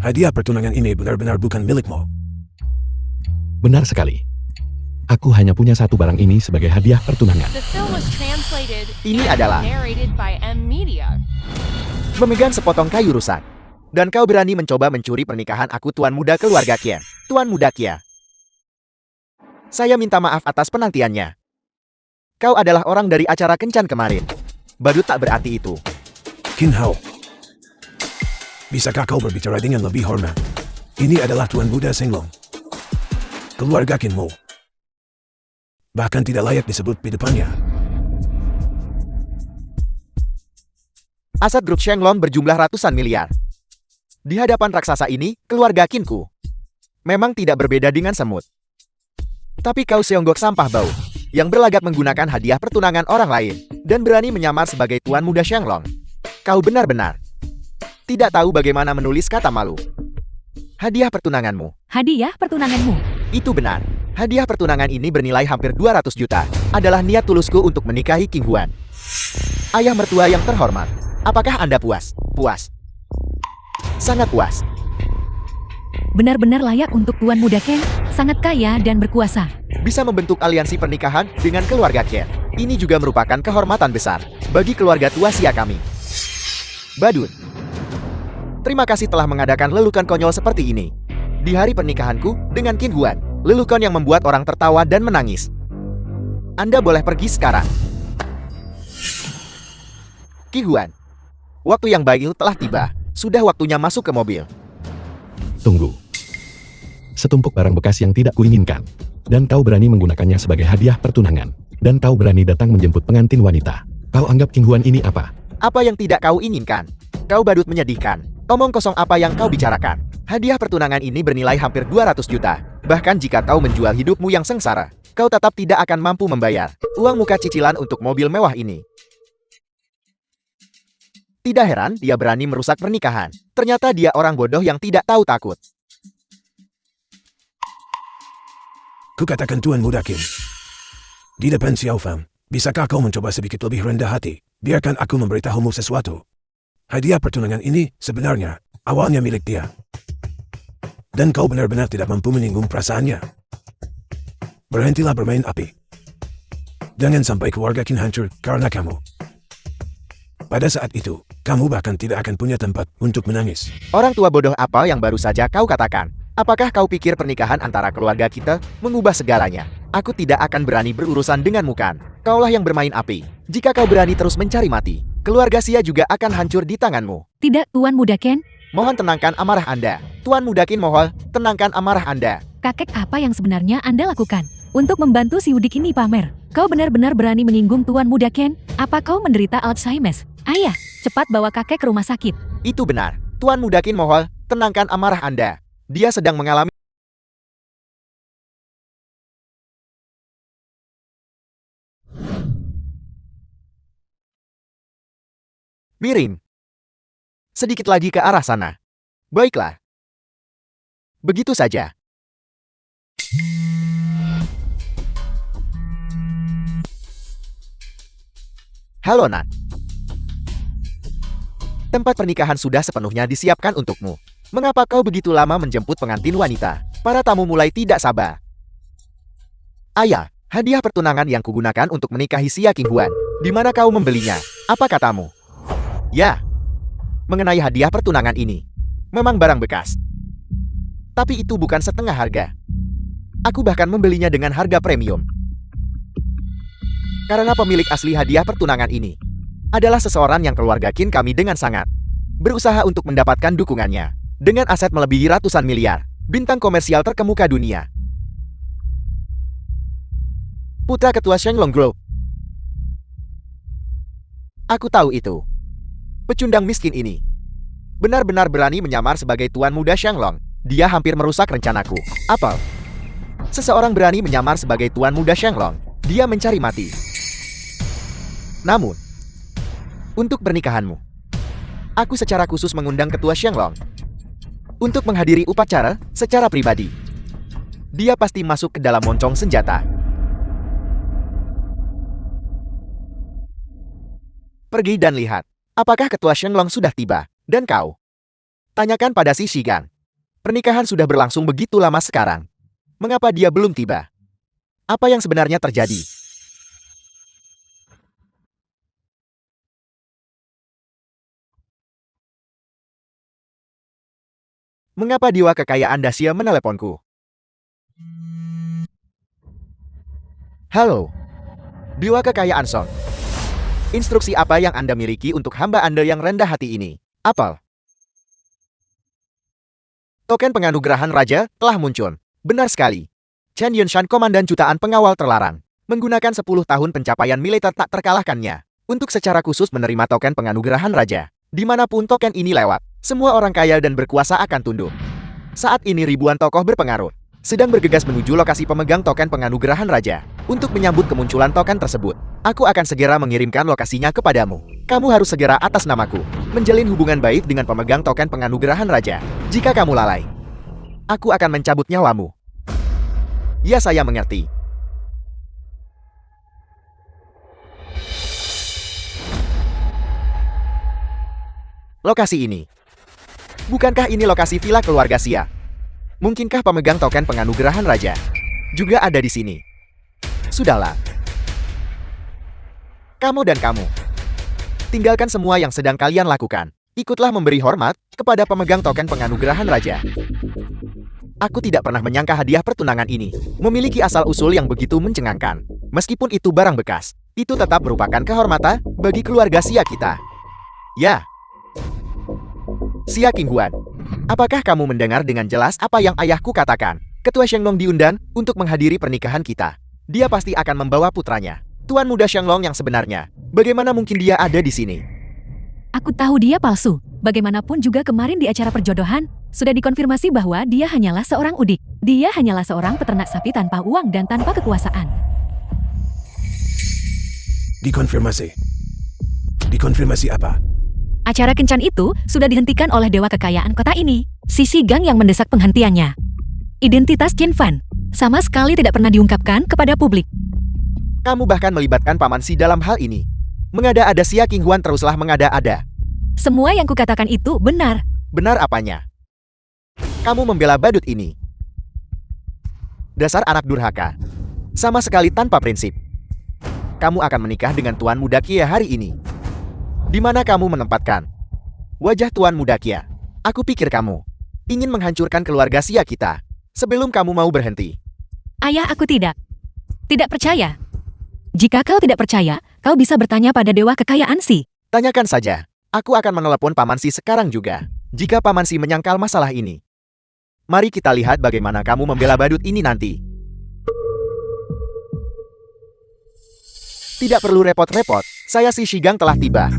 Hadiah pertunangan ini benar-benar bukan milikmu. Benar sekali. Aku hanya punya satu barang ini sebagai hadiah pertunangan. The film was translated Ini and adalah narrated by M Media. memegang sepotong kayu rusak. Dan kau berani mencoba mencuri pernikahan aku tuan muda keluarga Kia. Tuan muda Kia. Saya minta maaf atas penantiannya. Kau adalah orang dari acara kencan kemarin. Badut tak berarti itu. Qin Hao, bisakah kau berbicara dengan lebih hormat? Ini adalah Tuan Muda Shenglong. Keluarga Qin Mo. Bahkan tidak layak disebut di depannya. Aset grup Shenglong berjumlah ratusan miliar. Di hadapan raksasa ini, keluarga Qinku memang tidak berbeda dengan semut. Tapi kau seonggok sampah bau, yang berlagak menggunakan hadiah pertunangan orang lain, dan berani menyamar sebagai tuan muda Shenglong. Kau benar-benar tidak tahu bagaimana menulis kata malu. Hadiah pertunanganmu. Hadiah pertunanganmu. Itu benar. Hadiah pertunangan ini bernilai hampir 200 juta. Adalah niat tulusku untuk menikahi Qingguan. Ayah mertua yang terhormat. Apakah Anda puas? Puas. Sangat puas. Benar-benar layak untuk Tuan Muda Ken, sangat kaya dan berkuasa. Bisa membentuk aliansi pernikahan dengan keluarga Ken. Ini juga merupakan kehormatan besar bagi keluarga tua Xia kami. Badut. Terima kasih telah mengadakan lelukan konyol seperti ini. Di hari pernikahanku dengan Qingguan, lelukan yang membuat orang tertawa dan menangis. Anda boleh pergi sekarang. Qingguan, waktu yang baik telah tiba. Sudah waktunya masuk ke mobil. Tunggu. Setumpuk barang bekas yang tidak kuinginkan. Dan kau berani menggunakannya sebagai hadiah pertunangan. Dan kau berani datang menjemput pengantin wanita. Kau anggap Qingguan ini apa? Apa yang tidak kau inginkan? Kau badut menyedihkan. Omong kosong apa yang kau bicarakan? Hadiah pertunangan ini bernilai hampir 200 juta. Bahkan jika kau menjual hidupmu yang sengsara, kau tetap tidak akan mampu membayar uang muka cicilan untuk mobil mewah ini. Tidak heran dia berani merusak pernikahan. Ternyata dia orang bodoh yang tidak tahu takut. Kukatakan Tuan Muda Qin. Di depan Xiao Fan, bisakah kau mencoba sedikit lebih rendah hati? Biarkan aku memberitahumu sesuatu. Hadiah pertunangan ini sebenarnya awalnya milik dia. Dan kau benar-benar tidak mampu menyinggung perasaannya. Berhentilah bermain api. Jangan sampai keluarga Qin hancur karena kamu. Pada saat itu, kamu bahkan tidak akan punya tempat untuk menangis. Orang tua bodoh apa yang baru saja kau katakan? Apakah kau pikir pernikahan antara keluarga kita mengubah segalanya? Aku tidak akan berani berurusan denganmu kan? Kaulah yang bermain api. Jika kau berani terus mencari mati, keluarga Xia juga akan hancur di tanganmu. Tidak, Tuan Muda Ken. Mohon tenangkan amarah Anda. Tuan Muda Qin mohon, tenangkan amarah Anda. Kakek apa yang sebenarnya Anda lakukan? Untuk membantu si Udik ini pamer. Kau benar-benar berani menyinggung Tuan Muda Ken? Apa kau menderita Alzheimer? Ayah, cepat bawa kakek ke rumah sakit. Itu benar. Tuan Muda Qin mohon, tenangkan amarah Anda. Dia sedang mengalami... miring. Sedikit lagi ke arah sana. Baiklah. Begitu saja. Halo, Nat. Tempat pernikahan sudah sepenuhnya disiapkan untukmu. Mengapa kau begitu lama menjemput pengantin wanita? Para tamu mulai tidak sabar. Ayah, hadiah pertunangan yang kugunakan untuk menikahi Xia Qinghuan. Di mana kau membelinya? Apa katamu? Ya. Mengenai hadiah pertunangan ini, memang barang bekas. Tapi itu bukan setengah harga. Aku bahkan membelinya dengan harga premium. Karena pemilik asli hadiah pertunangan ini adalah seseorang yang keluarga Qin kami dengan sangat berusaha untuk mendapatkan dukungannya. Dengan aset melebihi ratusan miliar, bintang komersial terkemuka dunia. Putra Ketua Shenglong Group. Aku tahu itu. Pecundang miskin ini benar-benar berani menyamar sebagai Tuan Muda Shenglong. Dia hampir merusak rencanaku. Apa? Seseorang berani menyamar sebagai Tuan Muda Shenglong. Dia mencari mati. Namun, untuk pernikahanmu, aku secara khusus mengundang Ketua Shenglong untuk menghadiri upacara secara pribadi. Dia pasti masuk ke dalam moncong senjata. Pergi dan lihat, apakah Ketua Shenglong sudah tiba, dan kau tanyakan pada si Shigang. Pernikahan sudah berlangsung begitu lama sekarang. Mengapa dia belum tiba? Apa yang sebenarnya terjadi? Mengapa Dewa Kekayaan Dacia meneleponku? Halo, Dewa Kekayaan Song. Instruksi apa yang Anda miliki untuk hamba Anda yang rendah hati ini? Apel. Token penganugerahan Raja telah muncul. Benar sekali. Chen Yunshan, Komandan Jutaan Pengawal Terlarang, menggunakan 10 tahun pencapaian militer tak terkalahkannya untuk secara khusus menerima token penganugerahan Raja. Dimanapun token ini lewat, semua orang kaya dan berkuasa akan tunduk. Saat ini ribuan tokoh berpengaruh sedang bergegas menuju lokasi pemegang token penganugerahan Raja untuk menyambut kemunculan token tersebut. Aku akan segera mengirimkan lokasinya kepadamu. Kamu harus segera atas namaku menjalin hubungan baik dengan pemegang token penganugerahan Raja. Jika kamu lalai, aku akan mencabut nyawamu. Ya, saya mengerti. Lokasi ini. Bukankah ini lokasi villa keluarga Xia? Mungkinkah pemegang token penganugerahan Raja juga ada di sini? Sudahlah. Kamu dan kamu, tinggalkan semua yang sedang kalian lakukan. Ikutlah memberi hormat kepada pemegang token penganugerahan Raja. Aku tidak pernah menyangka hadiah pertunangan ini memiliki asal-usul yang begitu mencengangkan. Meskipun itu barang bekas, itu tetap merupakan kehormatan bagi keluarga Xia kita. Ya. Xia Qinghuan, apakah kamu mendengar dengan jelas apa yang ayahku katakan? Ketua Shenglong diundang untuk menghadiri pernikahan kita. Dia pasti akan membawa putranya, Tuan Muda Shenglong yang sebenarnya. Bagaimana mungkin dia ada di sini? Aku tahu dia palsu. Bagaimanapun juga kemarin di acara perjodohan, sudah dikonfirmasi bahwa dia hanyalah seorang udik. Dia hanyalah seorang peternak sapi tanpa uang dan tanpa kekuasaan. Dikonfirmasi. Dikonfirmasi apa? Acara kencan itu sudah dihentikan oleh Dewa Kekayaan kota ini, si Shigang yang mendesak penghentiannya. Identitas Qin Fan sama sekali tidak pernah diungkapkan kepada publik. Kamu bahkan melibatkan Paman Si dalam hal ini. Mengada-ada Xia Qinghuan teruslah mengada-ada. Semua yang kukatakan itu benar. Benar apanya? Kamu membela badut ini. Dasar anak durhaka. Sama sekali tanpa prinsip. Kamu akan menikah dengan Tuan Muda Qia hari ini. Di mana kamu menempatkan wajah Tuan Muda Qia? Aku pikir kamu ingin menghancurkan keluarga Xia kita sebelum kamu mau berhenti. Ayah, aku tidak percaya. Jika kau tidak percaya, kau bisa bertanya pada Dewa Kekayaan Si. Tanyakan saja. Aku akan menelepon Paman Si sekarang juga. Jika Paman Si menyangkal masalah ini. Mari kita lihat bagaimana kamu membela badut ini nanti. Tidak perlu repot-repot. Saya si Shigang telah tiba.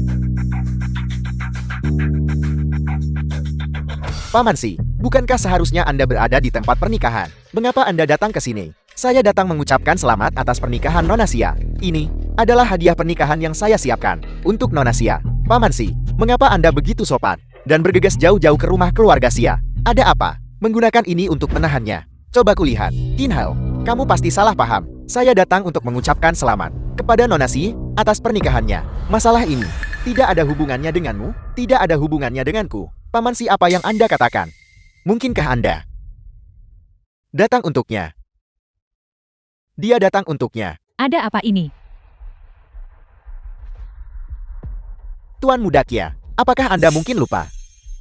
Paman Si, bukankah seharusnya Anda berada di tempat pernikahan? Mengapa Anda datang ke sini? Saya datang mengucapkan selamat atas pernikahan Nona Sia. Ini adalah hadiah pernikahan yang saya siapkan untuk Nona Sia. Paman Si, mengapa Anda begitu sopan dan bergegas jauh-jauh ke rumah keluarga Sia? Ada apa? Menggunakan ini untuk menahannya. Coba kulihat. Tin Hao, kamu pasti salah paham. Saya datang untuk mengucapkan selamat kepada Nona Si atas pernikahannya. Masalah ini tidak ada hubungannya denganmu, tidak ada hubungannya denganku. Paman Si, apa yang Anda katakan? Mungkinkah Anda datang untuknya? Dia datang untuknya. Ada apa ini? Tuan Muda Kia, apakah Anda mungkin lupa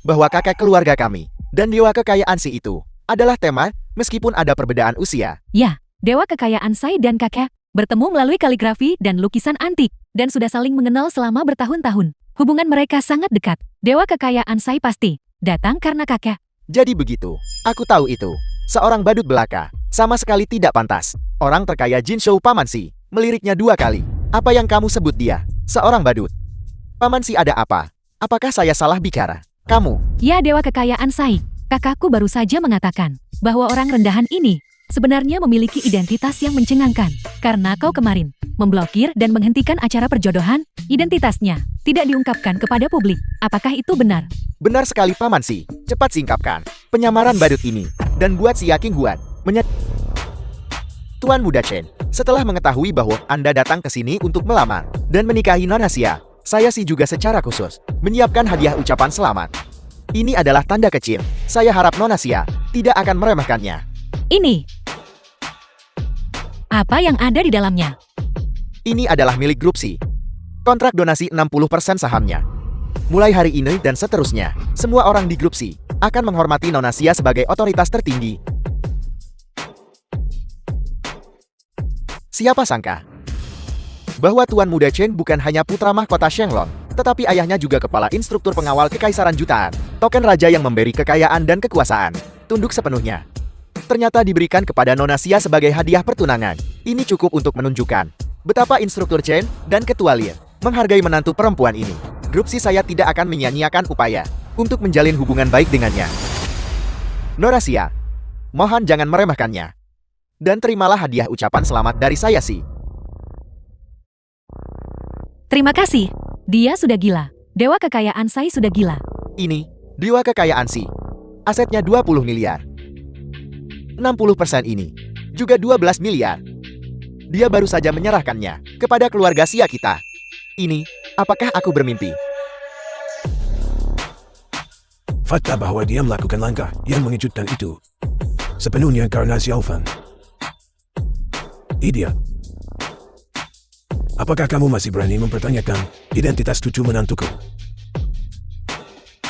bahwa kakek keluarga kami dan dewa kekayaan Si itu adalah tema meskipun ada perbedaan usia? Ya, dewa kekayaan Sai dan kakek bertemu melalui kaligrafi dan lukisan antik dan sudah saling mengenal selama bertahun-tahun. Hubungan mereka sangat dekat. Dewa kekayaan Sai pasti datang karena kakek. Jadi begitu. Aku tahu itu. Seorang badut belaka. Sama sekali tidak pantas. Orang terkaya Jin Shou Paman Si meliriknya 2 kali. Apa yang kamu sebut dia? Seorang badut. Paman Si, ada apa? Apakah saya salah bicara? Kamu. Ya, dewa kekayaan Sai. Kakakku baru saja mengatakan bahwa orang rendahan ini sebenarnya memiliki identitas yang mencengangkan. Karena kau kemarin memblokir dan menghentikan acara perjodohan, identitasnya tidak diungkapkan kepada publik. Apakah itu benar? Benar sekali Paman Si. Cepat singkapkan penyamaran badut ini dan buat si King Huan Tuan Muda Chen, setelah mengetahui bahwa Anda datang ke sini untuk melamar dan menikahi Nona Sia, saya sih juga secara khusus menyiapkan hadiah ucapan selamat. Ini adalah tanda kecil. Saya harap Nona Sia tidak akan meremehkannya. Ini. Apa yang ada di dalamnya? Ini adalah milik grup Si. Kontrak donasi 60% sahamnya. Mulai hari ini dan seterusnya, semua orang di grup Si akan menghormati Nona Sia sebagai otoritas tertinggi. Siapa sangka bahwa Tuan Muda Chen bukan hanya putra mahkota Shenglong, tetapi ayahnya juga kepala instruktur pengawal kekaisaran jutaan, token raja yang memberi kekayaan dan kekuasaan, tunduk sepenuhnya. Ternyata diberikan kepada Nona Sia sebagai hadiah pertunangan. Ini cukup untuk menunjukkan betapa instruktur Chen dan ketua Lir menghargai menantu perempuan ini. Grup Si saya tidak akan menyia-nyiakan upaya untuk menjalin hubungan baik dengannya. Nona Sia, mohon jangan meremehkannya. Dan terimalah hadiah ucapan selamat dari saya Si. Terima kasih. Dia sudah gila. Dewa kekayaan Sai sudah gila. Ini, dewa kekayaan Si. Asetnya 20 miliar. 60% ini juga 12 miliar. Dia baru saja menyerahkannya kepada keluarga Sia kita. Ini, apakah aku bermimpi? Fakta bahwa dia melakukan langkah yang mengejutkan itu sepenuhnya karena Xiao Fan. Dia. Apakah kamu masih berani mempertanyakan identitas cucu menantuku?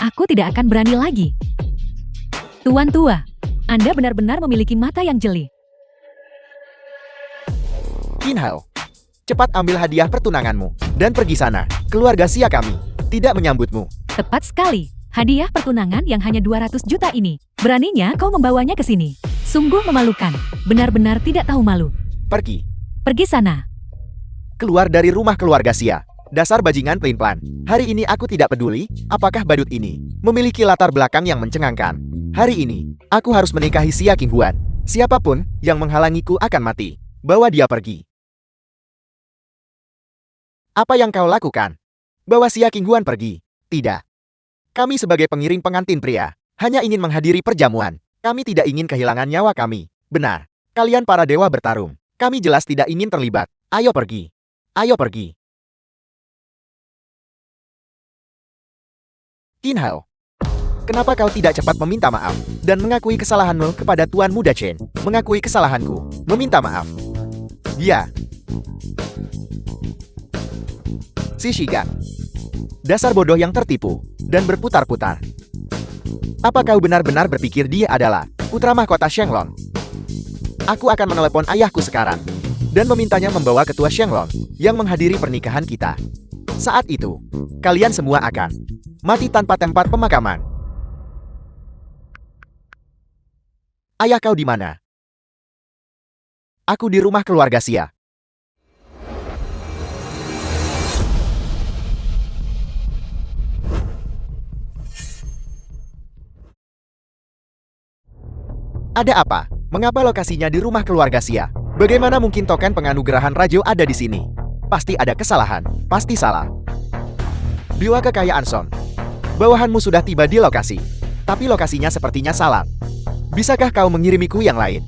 Aku tidak akan berani lagi. Tuan tua, Anda benar-benar memiliki mata yang jeli. Tin Hao, cepat ambil hadiah pertunanganmu dan pergi sana. Keluarga Sia kami tidak menyambutmu. Tepat sekali. Hadiah pertunangan yang hanya 200 juta ini. Beraninya kau membawanya ke sini. Sungguh memalukan. Benar-benar tidak tahu malu. Pergi. Pergi sana. Keluar dari rumah keluarga Sia. Dasar bajingan pelin-pelan. Hari ini aku tidak peduli apakah badut ini memiliki latar belakang yang mencengangkan. Hari ini, aku harus menikahi Sia King Huan. Siapapun yang menghalangiku akan mati. Bawa dia pergi. Apa yang kau lakukan? Bawa Sia King Huan pergi. Tidak. Kami sebagai pengiring pengantin pria hanya ingin menghadiri perjamuan. Kami tidak ingin kehilangan nyawa kami. Benar. Kalian para dewa bertarung. Kami jelas tidak ingin terlibat. Ayo pergi. Ayo pergi. Tin Hao, kenapa kau tidak cepat meminta maaf dan mengakui kesalahanmu kepada Tuan Muda Chen? Mengakui kesalahanku, meminta maaf. Ya. Si Shiga, dasar bodoh yang tertipu dan berputar-putar. Apa kau benar-benar berpikir dia adalah putra mahkota Shenglong? Aku akan menelepon ayahku sekarang dan memintanya membawa ketua Shenglong yang menghadiri pernikahan kita. Saat itu, kalian semua akan mati tanpa tempat pemakaman. Ayah kau di mana? Aku di rumah keluarga Sia. Ada apa? Mengapa lokasinya di rumah keluarga Xia? Bagaimana mungkin token penganugerahan Rajo ada di sini? Pasti ada kesalahan. Pasti salah. Dewa Kekayaan Son. Bawahanmu sudah tiba di lokasi. Tapi lokasinya sepertinya salah. Bisakah kau mengirimiku yang lain?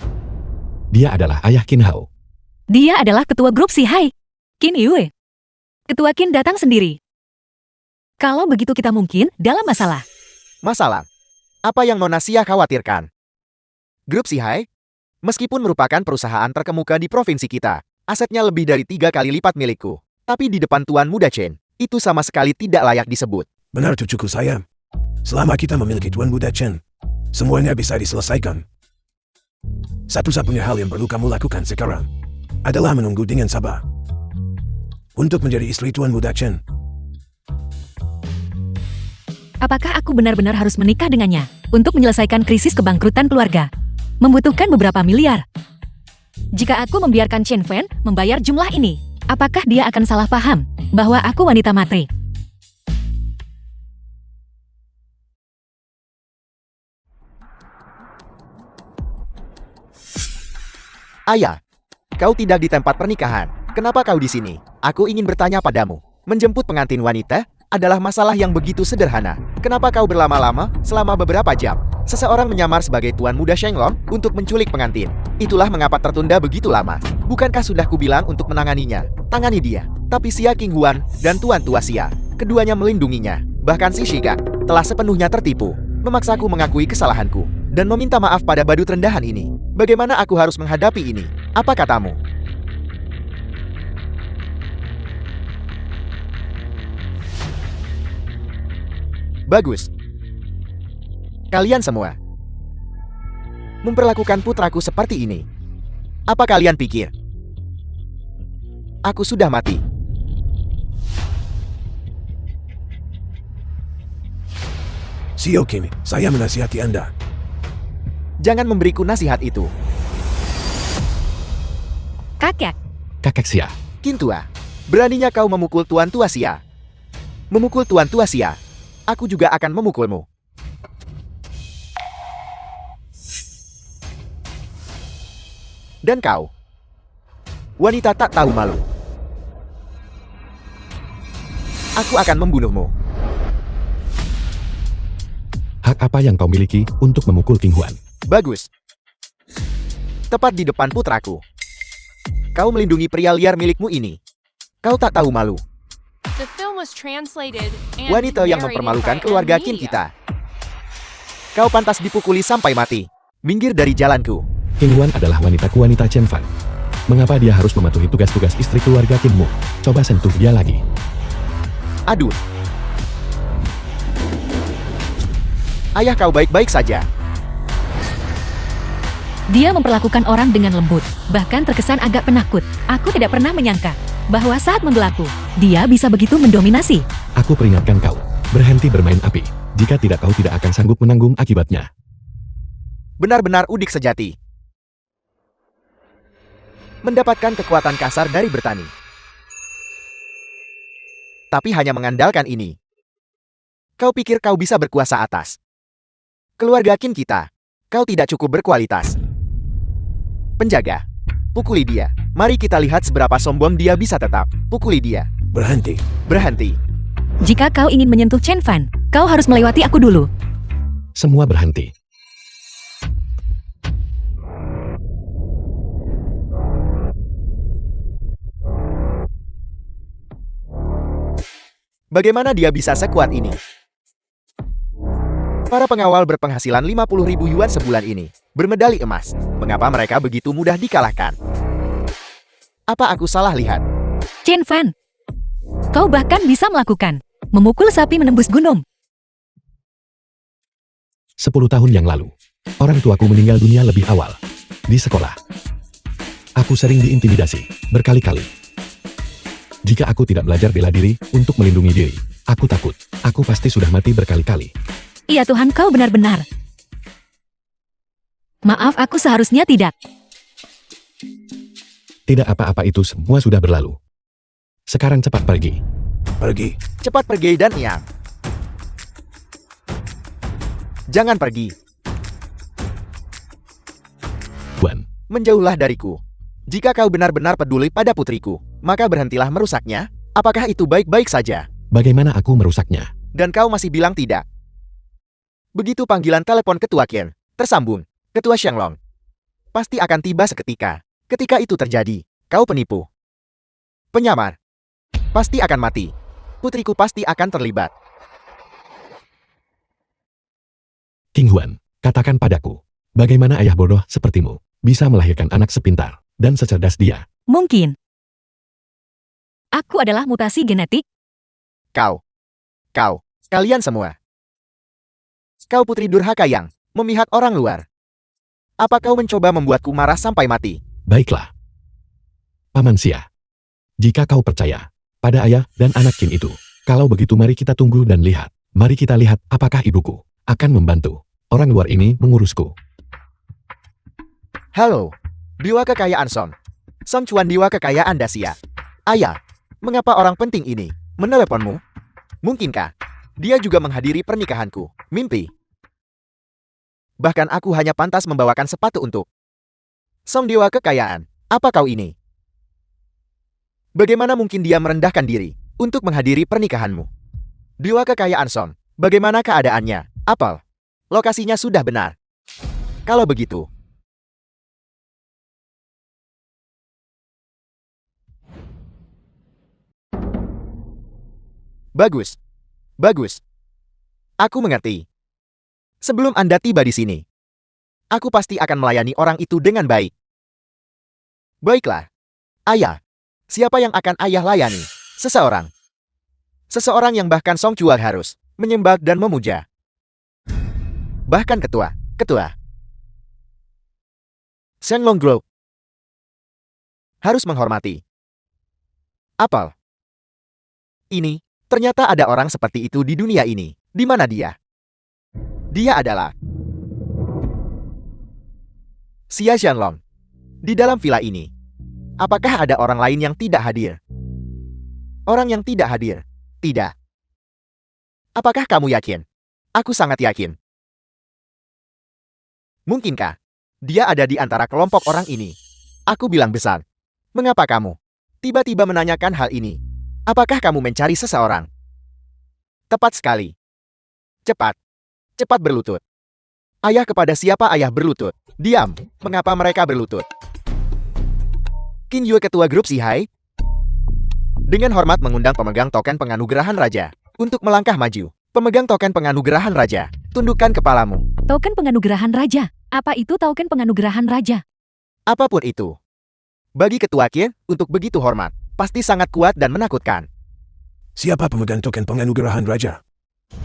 Dia adalah ayah Qin Hao. Dia adalah ketua grup Si Hai, Qin Yue. Ketua Qin datang sendiri. Kalau begitu kita mungkin dalam masalah. Masalah? Apa yang Nona Xia khawatirkan? Grup Si Hai? Meskipun merupakan perusahaan terkemuka di provinsi kita, asetnya lebih dari 3 kali lipat milikku. Tapi di depan Tuan Muda Chen, itu sama sekali tidak layak disebut. Benar cucuku sayang. Selama kita memiliki Tuan Muda Chen, semuanya bisa diselesaikan. Satu-satunya hal yang perlu kamu lakukan sekarang adalah menunggu dengan sabar untuk menjadi istri Tuan Muda Chen. Apakah aku benar-benar harus menikah dengannya untuk menyelesaikan krisis kebangkrutan keluarga? Membutuhkan beberapa miliar. Jika aku membiarkan Chen Fan membayar jumlah ini, apakah dia akan salah paham bahwa aku wanita matre? Ayah, kau tidak di tempat pernikahan. Kenapa kau di sini? Aku ingin bertanya padamu. Menjemput pengantin wanita adalah masalah yang begitu sederhana. Kenapa kau berlama-lama selama beberapa jam? Seseorang menyamar sebagai Tuan Muda Shenglong untuk menculik pengantin. Itulah mengapa tertunda begitu lama. Bukankah sudah kubilang untuk menanganinya? Tangani dia. Tapi Xia Qinghuan dan Tuan Tua Xia, keduanya melindunginya. Bahkan si Shiga telah sepenuhnya tertipu, memaksaku mengakui kesalahanku, dan meminta maaf pada badut rendahan ini. Bagaimana aku harus menghadapi ini? Apa katamu? Bagus. Kalian semua memperlakukan putraku seperti ini. Apa kalian pikir aku sudah mati? Xiao Qin, saya menasihati Anda. Jangan memberiku nasihat itu. Kakek, Kakek Xia. Qin Tua, beraninya kau memukul Tuan Tua Xia. Memukul Tuan Tua Xia, aku juga akan memukulmu. Dan kau, wanita tak tahu malu. Aku akan membunuhmu. Hak apa yang kau miliki untuk memukul Qinghuan? Bagus. Tepat di depan putraku. Kau melindungi pria liar milikmu ini. Kau tak tahu malu. The film was translated and Wanita yang narrated mempermalukan by keluarga N Qin Media. kita. Kau pantas dipukuli sampai mati. Minggir dari jalanku. Qinghuan adalah wanita Chen Fan. Mengapa dia harus mematuhi tugas-tugas istri keluarga Qinmu? Coba sentuh dia lagi. Aduh. Ayah kau baik-baik saja. dia memperlakukan orang dengan lembut, bahkan terkesan agak penakut. Aku tidak pernah menyangka bahwa saat membelaku, dia bisa begitu mendominasi. Aku peringatkan kau, berhenti bermain api. Jika tidak, kau tidak akan sanggup menanggung akibatnya. Benar-benar udik sejati. Mendapatkan kekuatan kasar dari bertani. Tapi hanya mengandalkan ini. Kau pikir kau bisa berkuasa atas keluarga Qin kita? Kau tidak cukup berkualitas. Penjaga, pukuli dia. Mari kita lihat seberapa sombong dia bisa tetap. Pukuli dia. Berhenti. Berhenti. Jika kau ingin menyentuh Chen Fan, kau harus melewati aku dulu. Semua berhenti. Bagaimana dia bisa sekuat ini? Para pengawal berpenghasilan 50.000 yuan sebulan ini bermedali emas. Mengapa mereka begitu mudah dikalahkan? Apa aku salah lihat? Chen Fan, kau bahkan bisa melakukan memukul sapi menembus gunung. 10 tahun yang lalu, orang tuaku meninggal dunia lebih awal. Di sekolah, aku sering diintimidasi berkali-kali. Jika aku tidak belajar bela diri untuk melindungi diri, aku takut. Aku pasti sudah mati berkali-kali. Iya Tuhan, kau benar-benar. Maaf, aku seharusnya tidak. Tidak apa-apa, itu semua sudah berlalu. Sekarang cepat pergi. Pergi. Cepat pergi dan Yang. Jangan pergi. Menjauhlah dariku. Jika kau benar-benar peduli pada putriku, maka berhentilah merusaknya. Apakah itu baik-baik saja? Bagaimana aku merusaknya? Dan kau masih bilang tidak. Begitu panggilan telepon Ketua Qian tersambung, Ketua Shenglong pasti akan tiba seketika. Ketika itu terjadi, kau penipu, penyamar, pasti akan mati. Putriku pasti akan terlibat. King Huan, katakan padaku, bagaimana ayah bodoh sepertimu bisa melahirkan anak sepintar dan secerdas dia? Mungkin. Aku adalah mutasi genetik. Kalian semua. Kau putri durhaka yang memihak orang luar. Apa kau mencoba membuatku marah sampai mati? Baiklah. Paman Xia, jika kau percaya pada ayah dan anak Qin itu, kalau begitu mari kita tunggu dan lihat. Mari kita lihat apakah ibuku akan membantu orang luar ini mengurusku. Halo, dewa kekayaan Song. Song Chuan, dewa kekayaan Dacia. Ayah, mengapa orang penting ini meneleponmu? Mungkinkah dia juga menghadiri pernikahanku? Mimpi. Bahkan aku hanya pantas membawakan sepatu untuk Song dewa kekayaan. Apa kau ini? Bagaimana mungkin dia merendahkan diri untuk menghadiri pernikahanmu? Dewa kekayaan Song, bagaimana keadaannya? Apel, lokasinya sudah benar. Kalau begitu, bagus. Aku mengerti. Sebelum Anda tiba di sini, aku pasti akan melayani orang itu dengan baik. Baiklah. Ayah, siapa yang akan ayah layani? Seseorang. Seseorang yang bahkan Song Chuan harus menyembah dan memuja. Bahkan ketua. Shenglong Group harus menghormati. Apel. Ini, ternyata ada orang seperti itu di dunia ini. Di mana dia? Dia adalah Xia Shenlong. Di dalam villa ini, apakah ada orang lain yang tidak hadir? Orang yang tidak hadir? Tidak. Apakah kamu yakin? Aku sangat yakin. Mungkinkah dia ada di antara kelompok orang ini? Aku bilang besar. Mengapa kamu tiba-tiba menanyakan hal ini? Apakah kamu mencari seseorang? Tepat sekali. Cepat berlutut. Ayah, kepada siapa ayah berlutut? Diam. Mengapa mereka berlutut? Qin Yue, ketua grup Sihai, dengan hormat mengundang pemegang token penganugerahan raja untuk melangkah maju. Pemegang token penganugerahan raja, tundukkan kepalamu. Token penganugerahan raja. Apa itu token penganugerahan raja? Apapun itu. Bagi ketua Qin, untuk begitu hormat, pasti sangat kuat dan menakutkan. Siapa pemegang token penganugerahan raja?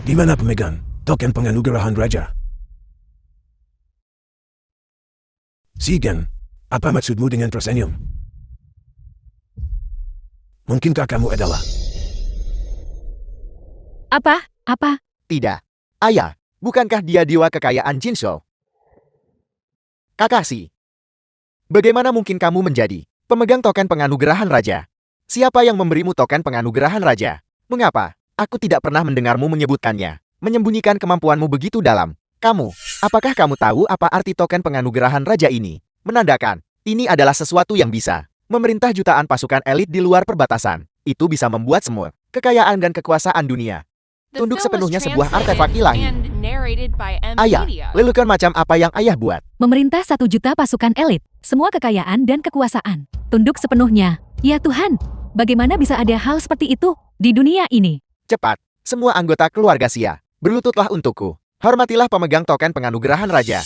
Di mana pemegang token penganugerahan raja? Sigen, apa maksudmu dengan tersenyum? Mungkinkah kamu adalah Apa? Tidak. Ayah, bukankah dia dewa kekayaan Jinshou? Kakashi, bagaimana mungkin kamu menjadi pemegang token penganugerahan raja? Siapa yang memberimu token penganugerahan raja? Mengapa aku tidak pernah mendengarmu menyebutkannya? Menyembunyikan kemampuanmu begitu dalam. Apakah kamu tahu apa arti token penganugerahan raja ini? Menandakan, ini adalah sesuatu yang bisa memerintah jutaan pasukan elit di luar perbatasan. Itu bisa membuat semua kekayaan dan kekuasaan dunia tunduk sepenuhnya sebuah artefak ilahi. Ayah, lelukan macam apa yang ayah buat? Memerintah 1 juta pasukan elit, semua kekayaan dan kekuasaan. Tunduk sepenuhnya. Ya Tuhan, bagaimana bisa ada hal seperti itu di dunia ini? Cepat, semua anggota keluarga Xia, berlututlah untukku. Hormatilah pemegang token penganugerahan raja.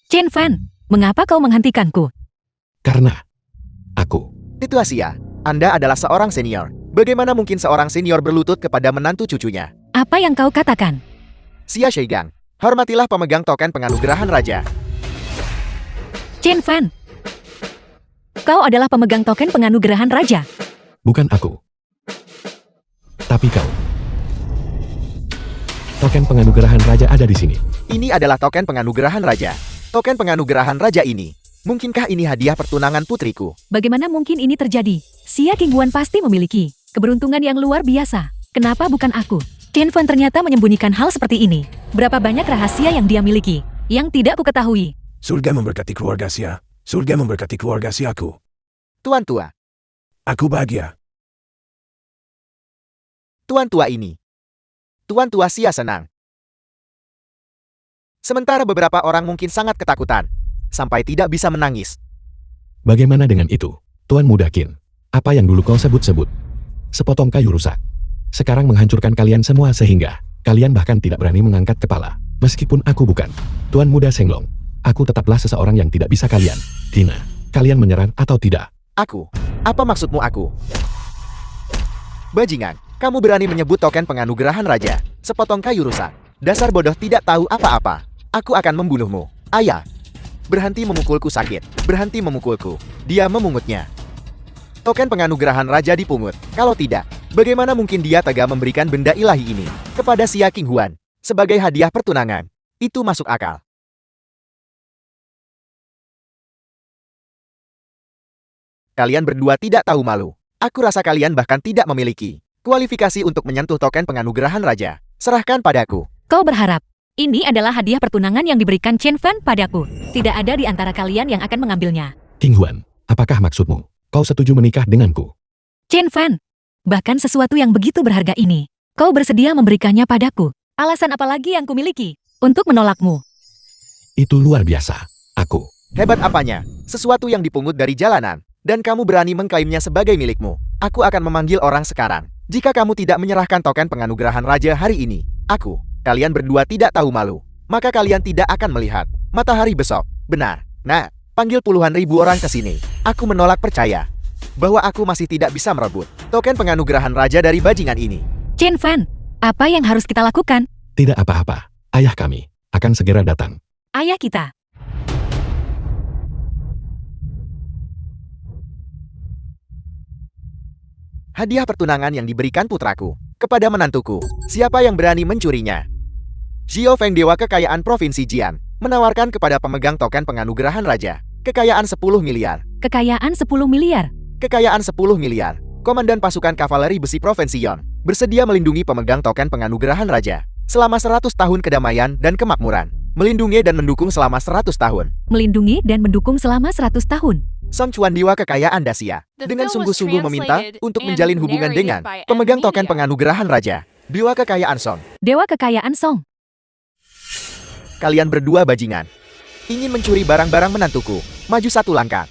Chen Fan, mengapa kau menghentikanku? Karena aku. Ketua Xia, Anda adalah seorang senior. Bagaimana mungkin seorang senior berlutut kepada menantu cucunya? Apa yang kau katakan? Xia Sheigang, hormatilah pemegang token penganugerahan raja. Chen Fan, kau adalah pemegang token penganugerahan raja. Bukan aku. Tapi kau. Token penganugerahan raja ada di sini. Ini adalah token penganugerahan raja. Token penganugerahan raja ini. Mungkinkah ini hadiah pertunangan putriku? Bagaimana mungkin ini terjadi? Xia Qingguan pasti memiliki keberuntungan yang luar biasa. Kenapa bukan aku? Chen Fan ternyata menyembunyikan hal seperti ini. Berapa banyak rahasia yang dia miliki yang tidak ku ketahui? Surga memberkati keluarga Sia. Surga memberkati keluarga Siaku. Tuan tua. Aku bahagia. Tuan tua ini. Tuan tua Sia senang. Sementara beberapa orang mungkin sangat ketakutan. Sampai tidak bisa menangis. Bagaimana dengan itu, Tuan Muda Qin? Apa yang dulu kau sebut-sebut? Sepotong kayu rusak. Sekarang menghancurkan kalian semua sehingga kalian bahkan tidak berani mengangkat kepala. Meskipun aku bukan Tuan Muda Shenglong, aku tetaplah seseorang yang tidak bisa kalian hina. Kalian menyerang atau tidak? Aku? Apa maksudmu aku? Bajingan, kamu berani menyebut token penganugerahan raja. Sepotong kayu rusak. Dasar bodoh tidak tahu apa-apa. Aku akan membunuhmu. Ayah. Berhenti memukulku sakit. Berhenti memukulku. Dia memungutnya. Token penganugerahan raja dipungut. Kalau tidak, bagaimana mungkin dia tega memberikan benda ilahi ini kepada Xia Qinghuan sebagai hadiah pertunangan? Itu masuk akal. Kalian berdua tidak tahu malu. Aku rasa kalian bahkan tidak memiliki kualifikasi untuk menyentuh token penganugerahan raja. Serahkan padaku. Kau berharap ini adalah hadiah pertunangan yang diberikan Chen Fan padaku. Tidak ada di antara kalian yang akan mengambilnya. Qinghuan, apakah maksudmu? Kau setuju menikah denganku? Chen Fan, bahkan sesuatu yang begitu berharga ini, kau bersedia memberikannya padaku. Alasan apa lagi yang kumiliki untuk menolakmu? Itu luar biasa. Aku. Hebat apanya? Sesuatu yang dipungut dari jalanan. Dan kamu berani mengklaimnya sebagai milikmu. Aku akan memanggil orang sekarang. Jika kamu tidak menyerahkan token penganugerahan raja hari ini, kalian berdua tidak tahu malu. Maka kalian tidak akan melihat matahari besok. Benar. Nah, panggil puluhan ribu orang ke sini. Aku menolak percaya bahwa aku masih tidak bisa merebut token penganugerahan raja dari bajingan ini. Chen Fan, apa yang harus kita lakukan? Tidak apa-apa. Ayah kami akan segera datang. Ayah kita. Hadiah pertunangan yang diberikan putraku kepada menantuku. Siapa yang berani mencurinya? Xiao Feng, Dewa Kekayaan Provinsi Jian, menawarkan kepada pemegang token penganugerahan raja kekayaan 10 miliar. Kekayaan 10 miliar. Kekayaan 10 miliar. Komandan pasukan kavaleri besi Provinsi Yon bersedia melindungi pemegang token penganugerahan raja selama 100 tahun kedamaian dan kemakmuran. Melindungi dan mendukung selama 100 tahun. Melindungi dan mendukung selama 100 tahun. Song Chuan, Dewa Kekayaan Dacia, dengan sungguh-sungguh meminta untuk menjalin hubungan dengan pemegang token penganugerahan raja, Dewa Kekayaan Song. Dewa Kekayaan Song. Kalian berdua bajingan. Ingin mencuri barang-barang menantuku. Maju satu langkah.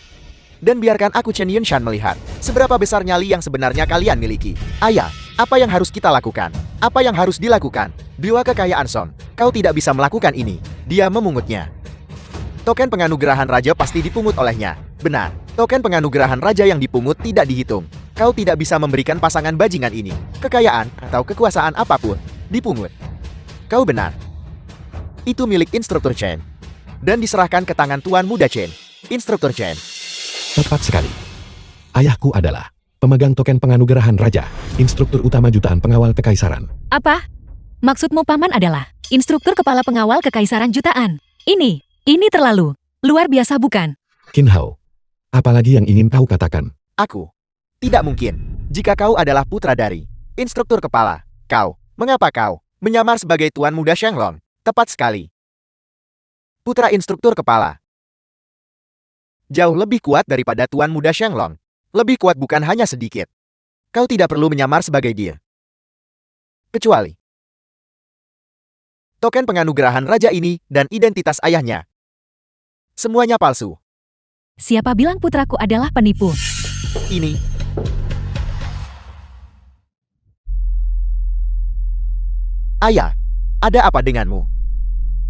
Dan biarkan aku Chen Yunshan melihat seberapa besar nyali yang sebenarnya kalian miliki. Ayah, apa yang harus kita lakukan? Apa yang harus dilakukan? Dewa Kekayaan Song, kau tidak bisa melakukan ini. Dia memungutnya. Token penganugerahan raja pasti dipungut olehnya. Benar, token penganugerahan raja yang dipungut tidak dihitung. Kau tidak bisa memberikan pasangan bajingan ini kekayaan atau kekuasaan apapun. Dipungut. Kau benar. Itu milik Instruktur Chen. Dan diserahkan ke tangan Tuan Muda Chen. Instruktur Chen. Tepat sekali. Ayahku adalah pemegang token penganugerahan raja, instruktur utama jutaan pengawal kekaisaran. Apa? Maksudmu paman adalah instruktur kepala pengawal kekaisaran jutaan. Ini terlalu luar biasa bukan? Qin Hao, apalagi yang ingin kau katakan? Aku. Tidak mungkin. Jika kau adalah putra dari instruktur kepala, mengapa kau menyamar sebagai Tuan Muda Shenglong? Tepat sekali. Putra instruktur kepala. Jauh lebih kuat daripada Tuan Muda Shenglong. Lebih kuat bukan hanya sedikit. Kau tidak perlu menyamar sebagai dia. Kecuali token penganugerahan raja ini dan identitas ayahnya. Semuanya palsu. Siapa bilang putraku adalah penipu? Ini. Ayah, ada apa denganmu?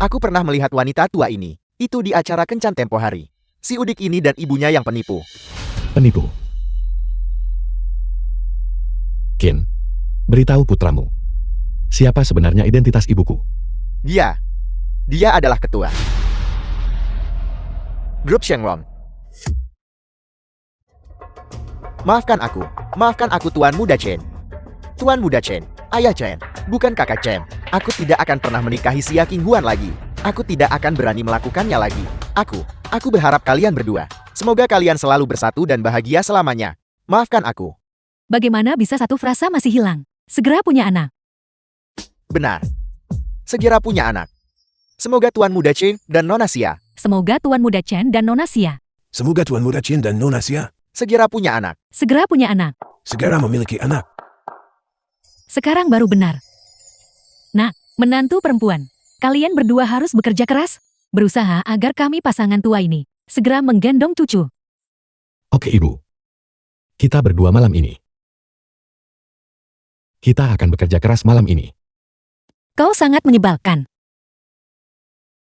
Aku pernah melihat wanita tua ini. Itu di acara kencan tempo hari. Si Udik ini dan ibunya yang penipu. Penipu. Qin, beritahu putramu. Siapa sebenarnya identitas ibuku? Dia adalah ketua grup Shenglong. Maafkan aku Tuan Muda Chen. Tuan Muda Chen, Ayah Chen, bukan kakak Chen. Aku tidak akan pernah menikahi Xia Qinghuan lagi. Aku tidak akan berani melakukannya lagi. Aku berharap kalian berdua. Semoga kalian selalu bersatu dan bahagia selamanya. Maafkan aku. Bagaimana bisa satu frasa masih hilang? Segera punya anak. Benar. Segera punya anak. Semoga Tuan Muda Chen dan Nona Xia Semoga Tuan Muda Chen dan Nona Xia Semoga Tuan Muda Chen dan Nona Xia Segera punya anak. segera punya anak. segera memiliki anak. Sekarang baru benar. Nak, menantu perempuan, kalian berdua harus bekerja keras, berusaha agar kami pasangan tua ini segera menggendong cucu. Oke ibu. Kita berdua malam ini. Kita akan bekerja keras malam ini. Kau sangat menyebalkan.